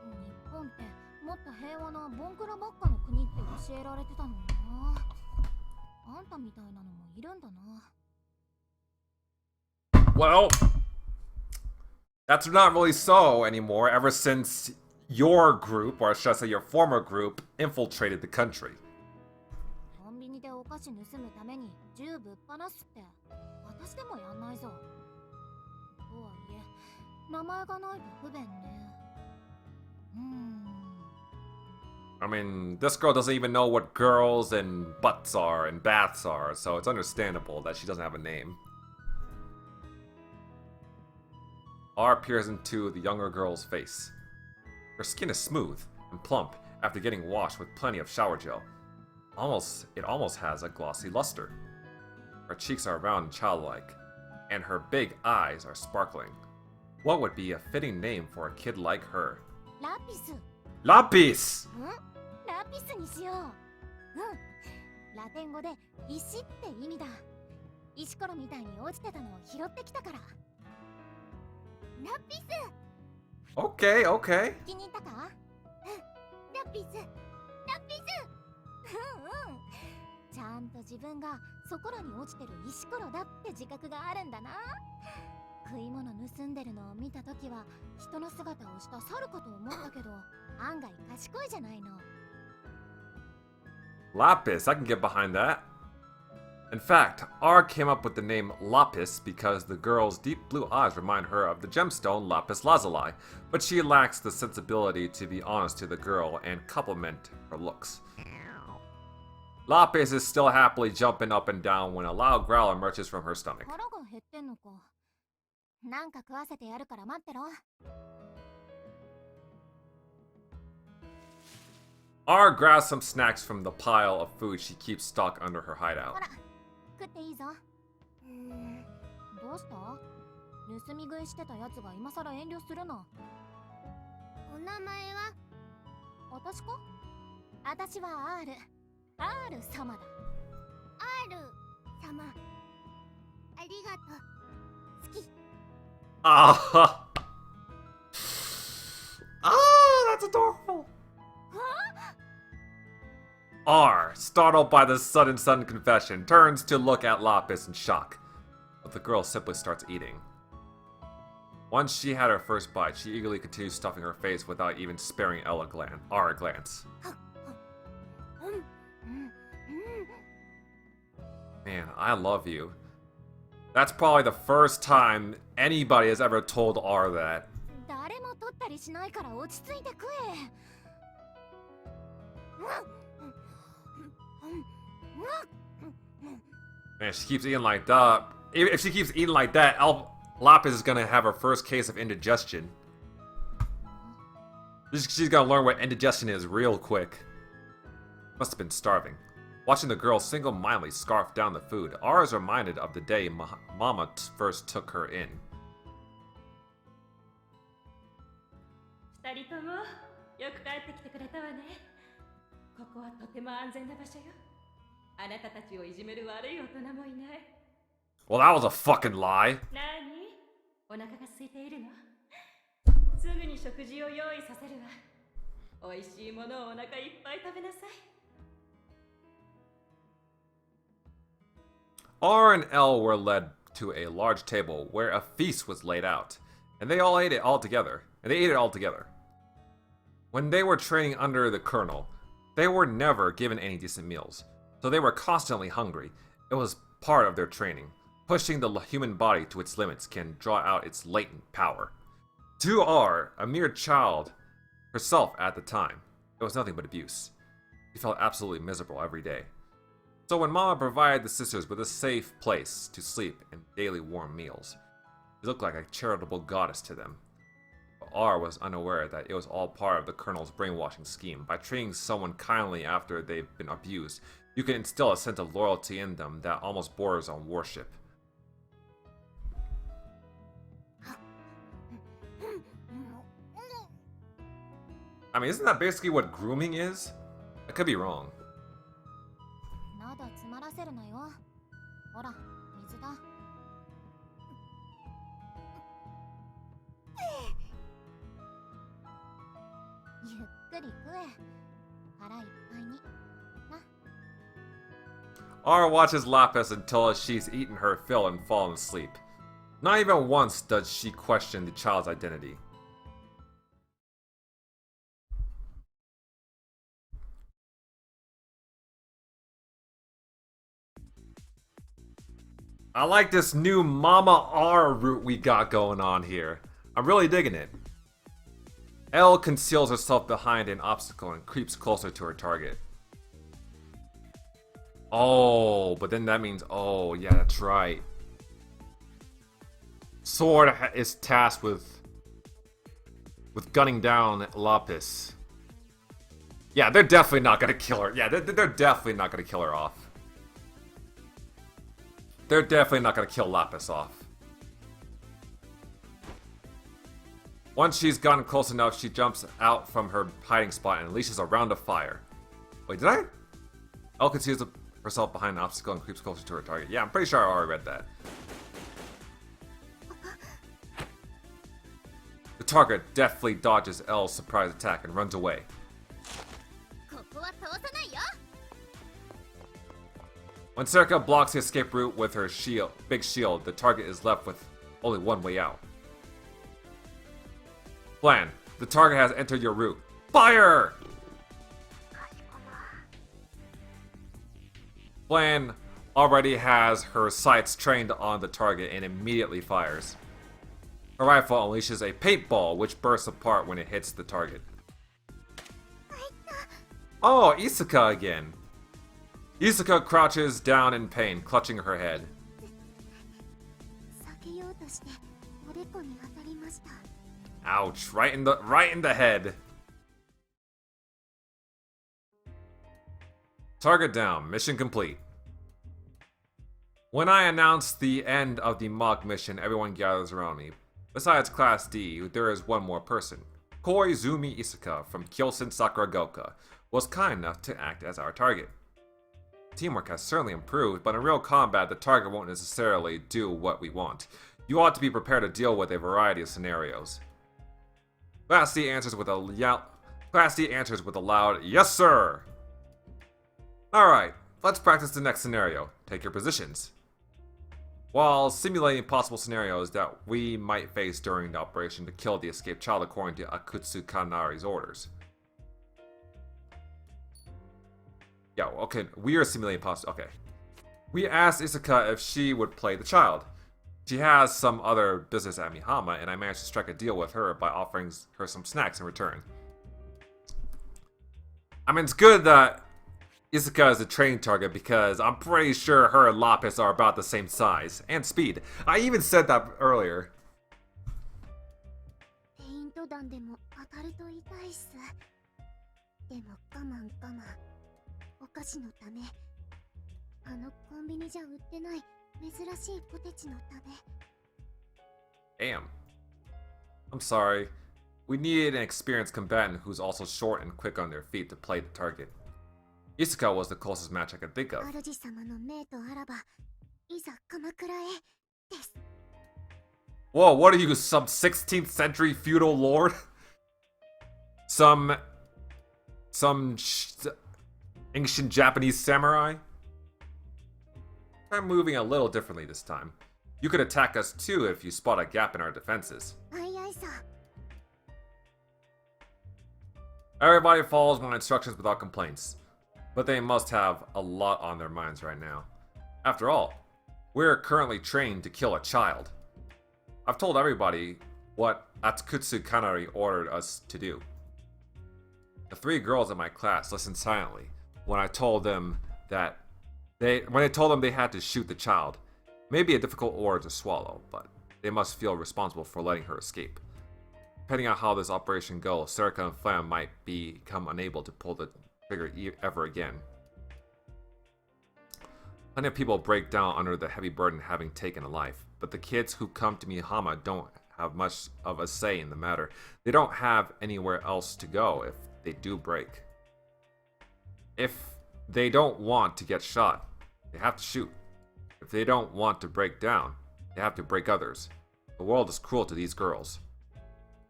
Speaker 2: 日本ってもっと平和なボンクラばっかの国って教えられてたのにな。あんたみたいなのもいるんだな。
Speaker 1: Well, that's not really so anymore ever since your group, or should I say your former group, infiltrated the country.
Speaker 2: コンビニでお菓子盗むために銃ぶっ放すって私でもやんないぞ。とはいえ、名前がないと不便ね。
Speaker 1: I mean, this girl doesn't even know what girls and butts are and baths are, so it's understandable that she doesn't have a name. R peers into the younger girl's face. Her skin is smooth and plump after getting washed with plenty of shower gel. It almost has a glossy luster. Her cheeks are round and childlike, and her big eyes are sparkling. What would be a fitting name for a kid like her?
Speaker 2: ラピス。
Speaker 1: Lapis!
Speaker 2: ラピスにしよう。ラテン語で石って意味だ。石ころみたいに落ちてたのを拾ってきたから。ラピス。
Speaker 1: Okay, okay.
Speaker 2: 気に入ったか？ラピス。ラピス。ちゃんと自分がそこらに落ちてる石ころだって自覚があるんだな。食い物盗んでるのを見たときは人の姿をした猿かと思ったけど案外賢いじゃないの。
Speaker 1: Lapis, I can get behind that. In fact, R came up with the name Lapis because the girl's deep blue eyes remind her of the gemstone lapis lazuli, but she lacks the sensibility to be honest to the girl and compliment her looks. Lapis is still happily jumping up and down when a loud growl emerges from her stomach.
Speaker 2: 腹が減ってんのか。なんか食わせてやるから待ってろ。
Speaker 1: R grabs some snacks from the pile of food she keeps stocked under her
Speaker 2: ほ
Speaker 1: hideout.
Speaker 2: ら、食っていいぞ。どうした？盗み食いしてたやつが今さら遠慮するな。お名前は？私か？私は R 様だ。R 様。ありがとう。好き。
Speaker 1: Ah! Ah, that's adorable! R, startled by the sudden confession, turns to look at Lapis in shock. But the girl simply starts eating. Once she had her first bite, she eagerly continues stuffing her face without even sparing R a glance. Man, I love you. That's probably the first time anybody has ever told R that.
Speaker 2: 誰も取ったりしないから落ち着いて食え。
Speaker 1: Man, she keeps eating like that. If she keeps eating like that, Lapis is gonna have her first case of indigestion. She's gonna learn what indigestion is real quick. Must have been starving. Watching the girl single-mindedly scarf down the food, R is reminded of the day Mama first took her in.
Speaker 5: 二人ともよく帰ってきてくれたわね。ここはとても安全な場所よ。あなたたちをいじめる悪い大人もいない。
Speaker 1: Well, that was a fucking lie.
Speaker 5: 何？お腹が空いているの？すぐに食事を用意させるわ。おいしいものをお腹いっぱい食べなさい。
Speaker 1: R and L were led to a large table where a feast was laid out, and they ate it all together. When they were training under the colonel, they were never given any decent meals, so they were constantly hungry. It was part of their training. Pushing the human body to its limits can draw out its latent power. To R, a mere child herself at the time, it was nothing but abuse. She felt absolutely miserable every day. So when Mama provided the sisters with a safe place to sleep and daily warm meals, she looked like a charitable goddess to them. But R was unaware that it was all part of the Colonel's brainwashing scheme. By treating someone kindly after they've been abused, you can instill a sense of loyalty in them that almost borders on worship. I mean, isn't that basically what grooming is? I could be wrong.
Speaker 2: まだ詰まらせるなよ。ほら、水だ。ゆっくり食え。腹いっぱいに。な。
Speaker 1: Aura watches Lapis until she's eaten her fill and fallen asleep. Not even once does she question the child's identity. I like this new Mama R route we got going on here. I'm really digging it. Elle conceals herself behind an obstacle and creeps closer to her target. Oh, but then that means, oh, yeah, that's right. Sword is tasked with gunning down Lapis. Yeah, they're definitely not gonna kill her. Yeah, they're definitely not gonna kill her off. They're definitely not gonna kill Lapis off. Once she's gotten close enough, she jumps out from her hiding spot and unleashes a round of fire. Wait, did I? Elle conceals herself behind an obstacle and creeps closer to her target. Yeah, I'm pretty sure I already read that. The target deftly dodges Elle's surprise attack and runs away.
Speaker 2: ここは通さないよ。
Speaker 1: When Circa blocks the escape route with her big shield, the target is left with only one way out. Plan. The target has entered your route. Fire! Plan already has her sights trained on the target and immediately fires. Her rifle unleashes a paintball which bursts apart when it hits the target. Oh, Isuka again. Isuka crouches down in pain, clutching her head.
Speaker 2: 避けようとしておでこに当たりました。
Speaker 1: Ouch, right in the head. Target down, mission complete. When I announce the end of the mock mission, everyone gathers around me. Besides Class D, there is one more person. Koizumi Isuka from Kyosen Sakuragoka was kind enough to act as our target. Teamwork has certainly improved, but in real combat, the target won't necessarily do what we want. You ought to be prepared to deal with a variety of scenarios. Class D answers with a loud, "Yes, sir!" Alright, let's practice the next scenario. Take your positions. While simulating possible scenarios that we might face during the operation to kill the escaped child according to Akutsu Kanari's orders. Yeah, okay, we are simulating possible. Okay. We asked Isuka if she would play the child. She has some other business at Mihama, and I managed to strike a deal with her by offering her some snacks in return. I mean, it's good that Isuka is a training target because I'm pretty sure her and Lapis are about the same size and speed. I even said that earlier.
Speaker 2: ペイント弾でも当たると痛いっす。でも我慢我慢。お菓子のため。あのコンビニじゃ売ってない珍しいポテチのため。
Speaker 1: Damn. I'm sorry. We needed an experienced combatant who's also short and quick on their feet to play the target. Isuka was the closest match I could think of.
Speaker 2: 主様の命とあらば、いざ鎌倉へです。
Speaker 1: Whoa, what are you, some 16th century feudal lord? Some ancient Japanese samurai? Try moving a little differently this time. You could attack us too if you spot a gap in our defenses.
Speaker 2: あいあいさ。
Speaker 1: Everybody follows my instructions without complaints. But they must have a lot on their minds right now. After all, we're currently trained to kill a child. I've told everybody what Akutsu Kanari ordered us to do. The 3 girls in my class listened silently when I told them that they had to shoot the child. Maybe a difficult order to swallow, but they must feel responsible for letting her escape. Depending on how this operation goes, Serika and Flam might become unable to pull the trigger ever again. Plenty of people break down under the heavy burden having taken a life, but the kids who come to Mihama don't have much of a say in the matter. They don't have anywhere else to go if they do break. If they don't want to get shot, they have to shoot. If they don't want to break down, they have to break others. The world is cruel to these girls.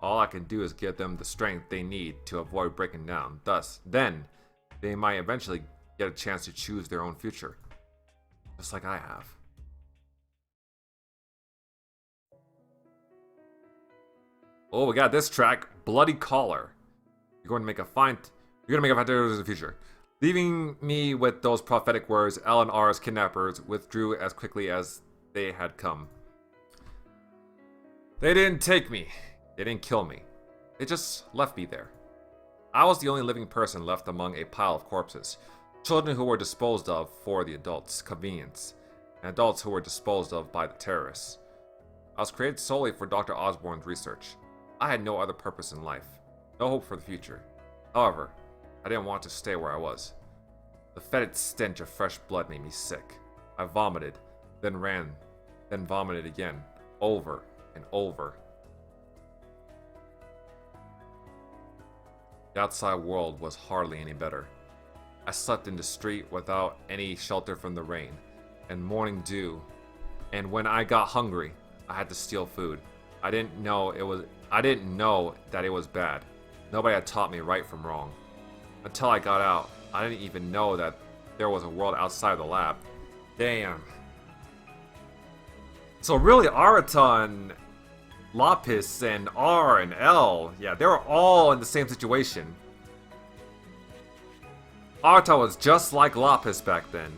Speaker 1: All I can do is give them the strength they need to avoid breaking down. Then, they might eventually get a chance to choose their own future. Just like I have. Oh, we got this track, Bloody Collar. You're going to make a fine in the future. Leaving me with those prophetic words, L and R's kidnappers withdrew as quickly as they had come. They didn't take me. They didn't kill me. They just left me there. I was the only living person left among a pile of corpses. Children who were disposed of for the adults' convenience, and adults who were disposed of by the terrorists. I was created solely for Dr. Osborne's research. I had no other purpose in life, no hope for the future. However, I didn't want to stay where I was. The fetid stench of fresh blood made me sick. I vomited, then ran, then vomited again, over and over. The outside world was hardly any better. I slept in the street without any shelter from the rain and morning dew, and when I got hungry, I had to steal food. I didn't know that it was bad. Nobody had taught me right from wrong. Until I got out, I didn't even know that there was a world outside the lab. Damn. So really, Arata and Lapis and R and L, yeah, they were all in the same situation. Arata was just like Lapis back then.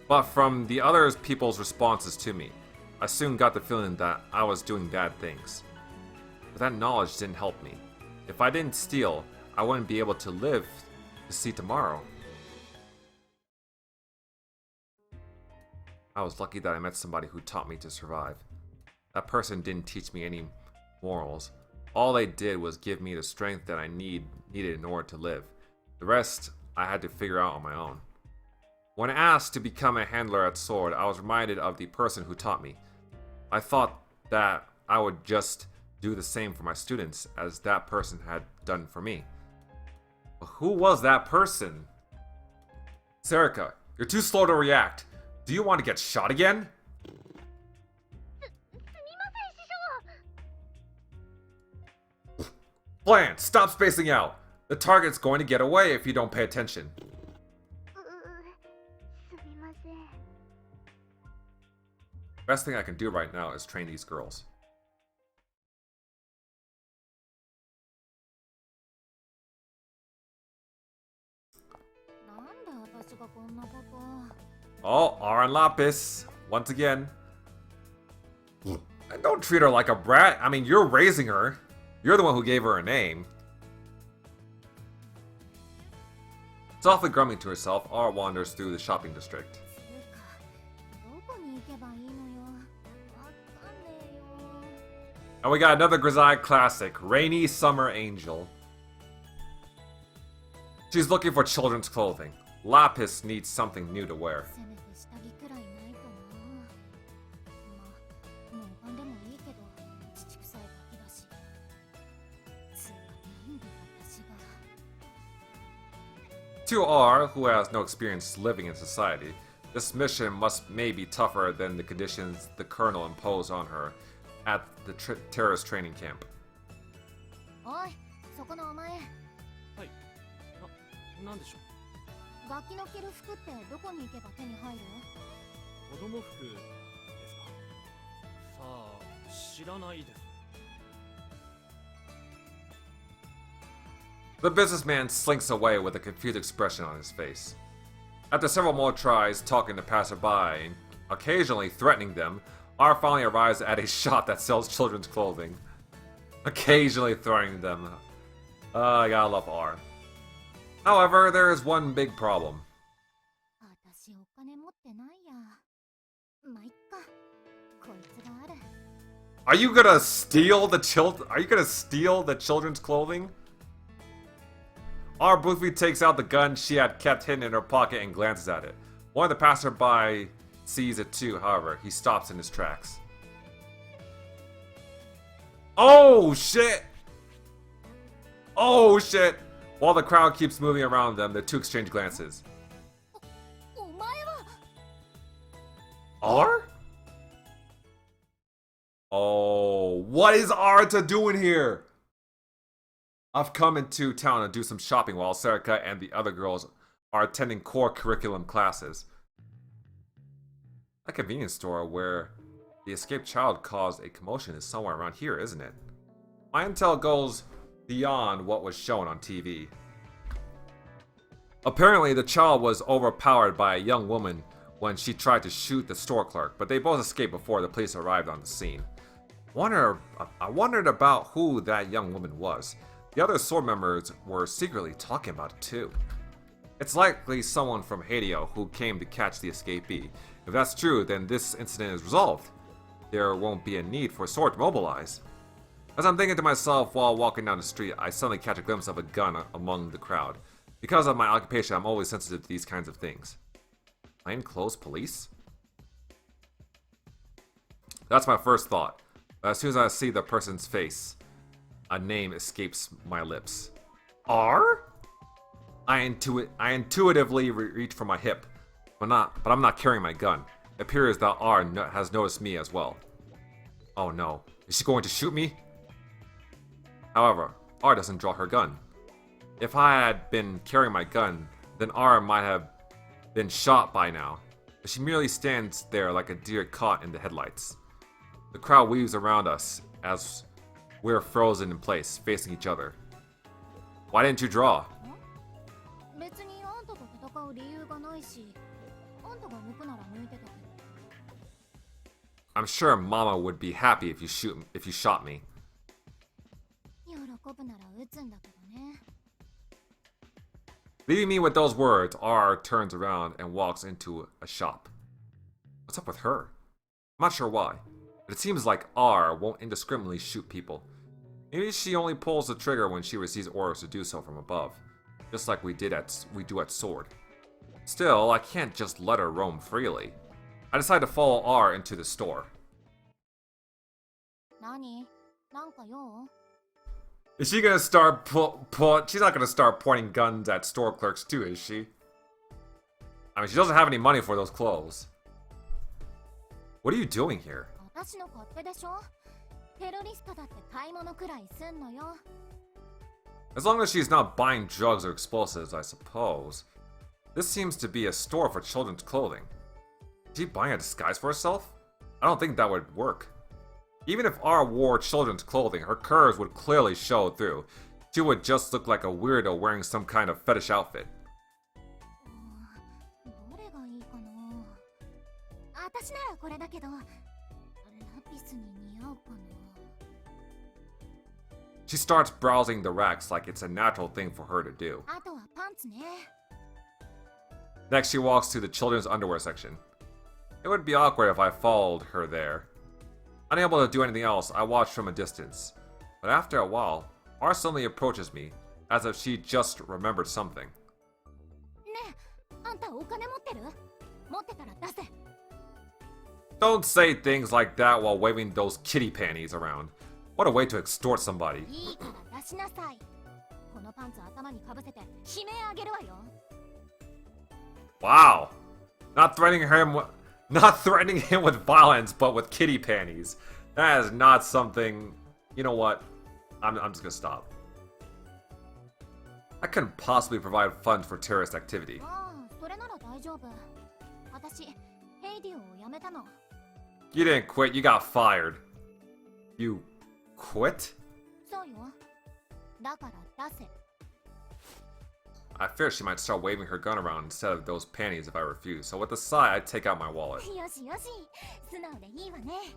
Speaker 1: But from the other people's responses to me, I soon got the feeling that I was doing bad things. But that knowledge didn't help me. If I didn't steal, I wouldn't be able to live to see tomorrow. I was lucky that I met somebody who taught me to survive. That person didn't teach me any morals. All they did was give me the strength that I needed in order to live. The rest, I had to figure out on my own. When asked to become a handler at Sword, I was reminded of the person who taught me. I thought that I would just do the same for my students as that person had done for me. But who was that person? Serika, you're too slow to react. Do you want to get shot again? Bland, stop spacing out. The target's going to get away if you don't pay attention. Best thing I can do right now is train these girls. Oh, R and Lapis, once again. And don't treat her like a brat. I mean, you're raising her. You're the one who gave her a name. Softly grumbling to herself, R wanders through the shopping district. And we got another Grisaia classic, Rainy Summer Angel. She's looking for children's clothing. Lapis needs something new to wear. To R, who has no experience living in society, this mission may be tougher than the conditions the Colonel imposed on her at the terrorist training camp.
Speaker 8: なんでしょう。
Speaker 2: 楽器の着る服ってどこに行けば手に入る？
Speaker 8: 子供服ですか。さあ、知らないです。
Speaker 1: The businessman slinks away with a confused expression on his face. After several more tries talking to passerby and occasionally threatening them, R finally arrives at a shop that sells children's clothing. Occasionally threatening them. I gotta love R. However, there is one big problem. Are you gonna steal the children's clothing? R briefly takes out the gun she had kept hidden in her pocket and glances at it. One of the passerby sees it too, however, he stops in his tracks. Oh shit! Oh shit! While the crowd keeps moving around them, the two exchange glances.
Speaker 2: お前は
Speaker 1: R? Oh, what is Arta doing here? I've come into town to do some shopping while Serika and the other girls are attending core curriculum classes. A convenience store where the escaped child caused a commotion is somewhere around here, isn't it? My intel goes beyond what was shown on TV. Apparently, the child was overpowered by a young woman when she tried to shoot the store clerk, but they both escaped before the police arrived on the scene. I wondered about who that young woman was. The other sword members were secretly talking about it too. It's likely someone from Hades who came to catch the escapee. If that's true, then this incident is resolved. There won't be a need for sword to mobilize. As I'm thinking to myself while walking down the street, I suddenly catch a glimpse of a gun among the crowd. Because of my occupation, I'm always sensitive to these kinds of things. Plainclothes police? That's my first thought. But as soon as I see the person's face, a name escapes my lips. R? I intuitively reach for my hip, but I'm not carrying my gun. It appears that R has noticed me as well. Oh no, is she going to shoot me? However, R doesn't draw her gun. If I had been carrying my gun, then R might have been shot by now. But she merely stands there like a deer caught in the headlights. The crowd weaves around us as we're frozen in place, facing each other. Why didn't you draw?
Speaker 2: 別にあんたと戦う理由がないし、あんたが抜くなら抜いてたけど。
Speaker 1: I'm sure Mama would be happy if you shot me.
Speaker 2: 喜ぶなら撃つんだけどね。
Speaker 1: Leaving me with those words, R turns around and walks into a shop. What's up with her? I'm not sure why, but it seems like R won't indiscriminately shoot people. Maybe she only pulls the trigger when she receives orders to do so from above, just like we do at Sword. Still, I can't just let her roam freely. I decide to follow R into the store.
Speaker 2: 何？なんか用？
Speaker 1: Is she gonna start she's not gonna start pointing guns at store clerks too, is she? I mean, she doesn't have any money for those clothes. What are you doing here?
Speaker 2: 私の勝手でしょ？テロリストだって買い物くらいすんのよ。
Speaker 1: As long as she's not buying drugs or explosives, I suppose. This seems to be a store for children's clothing. Is she buying a disguise for herself? I don't think that would work. Even if R wore children's clothing, her curves would clearly show through. She would just look like a weirdo wearing some kind of fetish outfit.
Speaker 2: どれがいいかな。私ならこれだけど、ラピスに似合うかな。
Speaker 1: She starts browsing the racks like it's a natural thing for her to do.
Speaker 2: あとはパンツね。
Speaker 1: Next, she walks to the children's underwear section. It would be awkward if I followed her there. Unable to do anything else, I watch from a distance. But after a while, R suddenly approaches me, as if she just remembered something.
Speaker 2: ねえ、あんたお金持ってる？持ってたら出せ。
Speaker 1: Don't say things like that while waving those kitty panties around. What a way to extort somebody.
Speaker 2: いいから出しなさい。このパンツ頭にかぶせて悲鳴あげるわよ。
Speaker 1: Wow. Not threatening him with violence, but with kitty panties. That is not something... You know what? I'm just gonna stop. I couldn't possibly provide funds for terrorist activity.
Speaker 2: ああ、それなら大丈夫。私、ヘイディオを辞めたの。
Speaker 1: You didn't quit, you got fired. You quit?
Speaker 2: そうよ。だから出せ。
Speaker 1: I fear she might start waving her gun around instead of those panties if I refuse, so with a sigh, I take out my wallet.
Speaker 2: よしよし、素直でいいわね。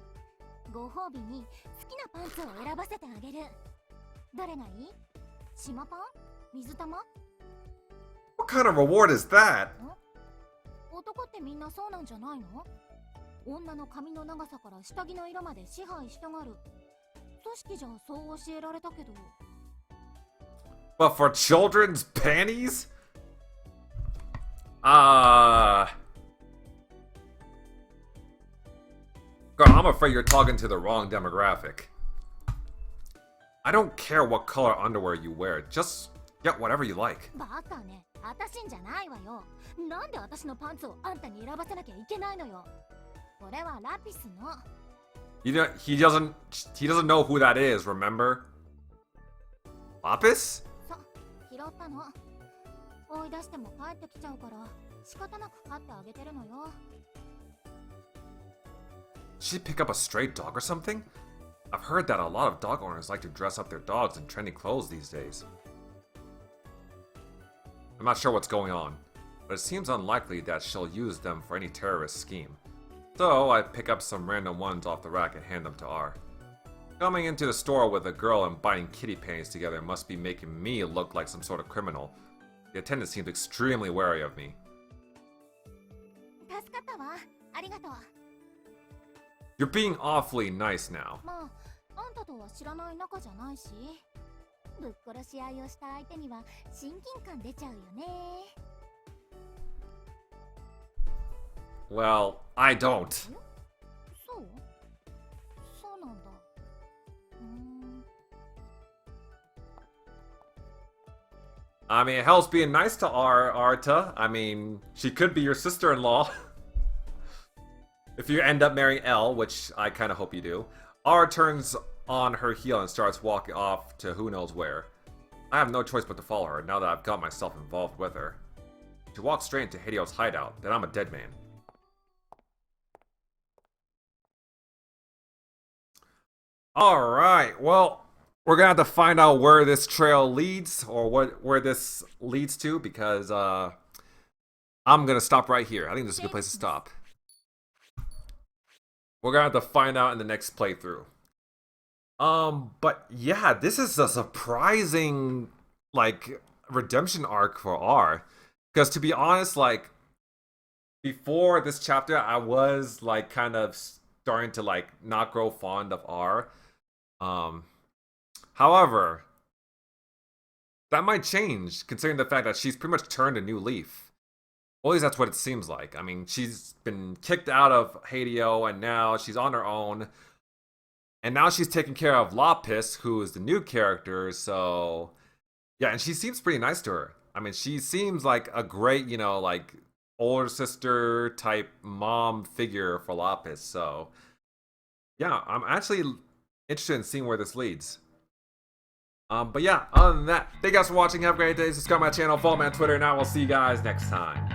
Speaker 2: ご褒美に好きなパンツを選ばせてあげる。どれがいい？島パン？水玉？
Speaker 1: What kind of reward is that?
Speaker 2: 男ってみんなそうなんじゃないの？女の髪の長さから下着の色まで支配したがる。組織じゃそう教えられたけど。
Speaker 1: But for children's panties? Girl, I'm afraid you're talking to the wrong demographic. I don't care what color underwear you wear. Just get whatever you like.
Speaker 2: バカね、私んじゃないわよ。なんで私のパンツをあんたに選ばせなきゃいけないのよ。これはラピスの。
Speaker 1: He doesn't know who that is, remember? Lapis?
Speaker 2: そう、拾ったの。追い出しても帰ってきちゃうから、仕方なく飼ってあげてるのよ。
Speaker 1: Did she pick up a stray dog or something? I've heard that a lot of dog owners like to dress up their dogs in trendy clothes these days. I'm not sure what's going on, but it seems unlikely that she'll use them for any terrorist scheme. So I pick up some random ones off the rack and hand them to R. Coming into the store with a girl and buying kitty panties together must be making me look like some sort of criminal. The attendant seems extremely wary of me.
Speaker 2: 助かったわ。ありがとう。
Speaker 1: You're being awfully nice now.
Speaker 2: まあ、あんたとは知らない仲じゃないし。ぶっ殺し合いをした相手には親近感出ちゃうよね。
Speaker 1: Well, I don't.
Speaker 2: そう？そうなんだ。
Speaker 1: I mean, it helps being nice to Arta. I mean, she could be your sister-in-law. If you end up marrying L, which I kind of hope you do. R turns on her heel and starts walking off to who knows where. I have no choice but to follow her now that I've got myself involved with her. She walks straight into Hidio's hideout, then I'm a dead man. Alright, well, we're gonna have to find out where this trail leads, or where this leads to, because I'm gonna stop right here. I think this is a good place to stop. We're gonna have to find out in the next playthrough. But yeah, this is a surprising, like, redemption arc for R. Because to be honest, like, before this chapter, I was, like, kind of starting to, like, not grow fond of R. However, that might change, considering the fact that she's pretty much turned a new leaf. Well, at least that's what it seems like. I mean, she's been kicked out of Hideo, and now she's on her own. And now she's taking care of Lapis, who is the new character, so... Yeah, and she seems pretty nice to her. I mean, she seems like a great, you know, like, older sister type mom figure for Lapis, so... Yeah, I'm actually interested in seeing where this leads. But yeah, other than that, thank you guys for watching, have a great day, subscribe to my channel, follow me on Twitter, and I will see you guys next time.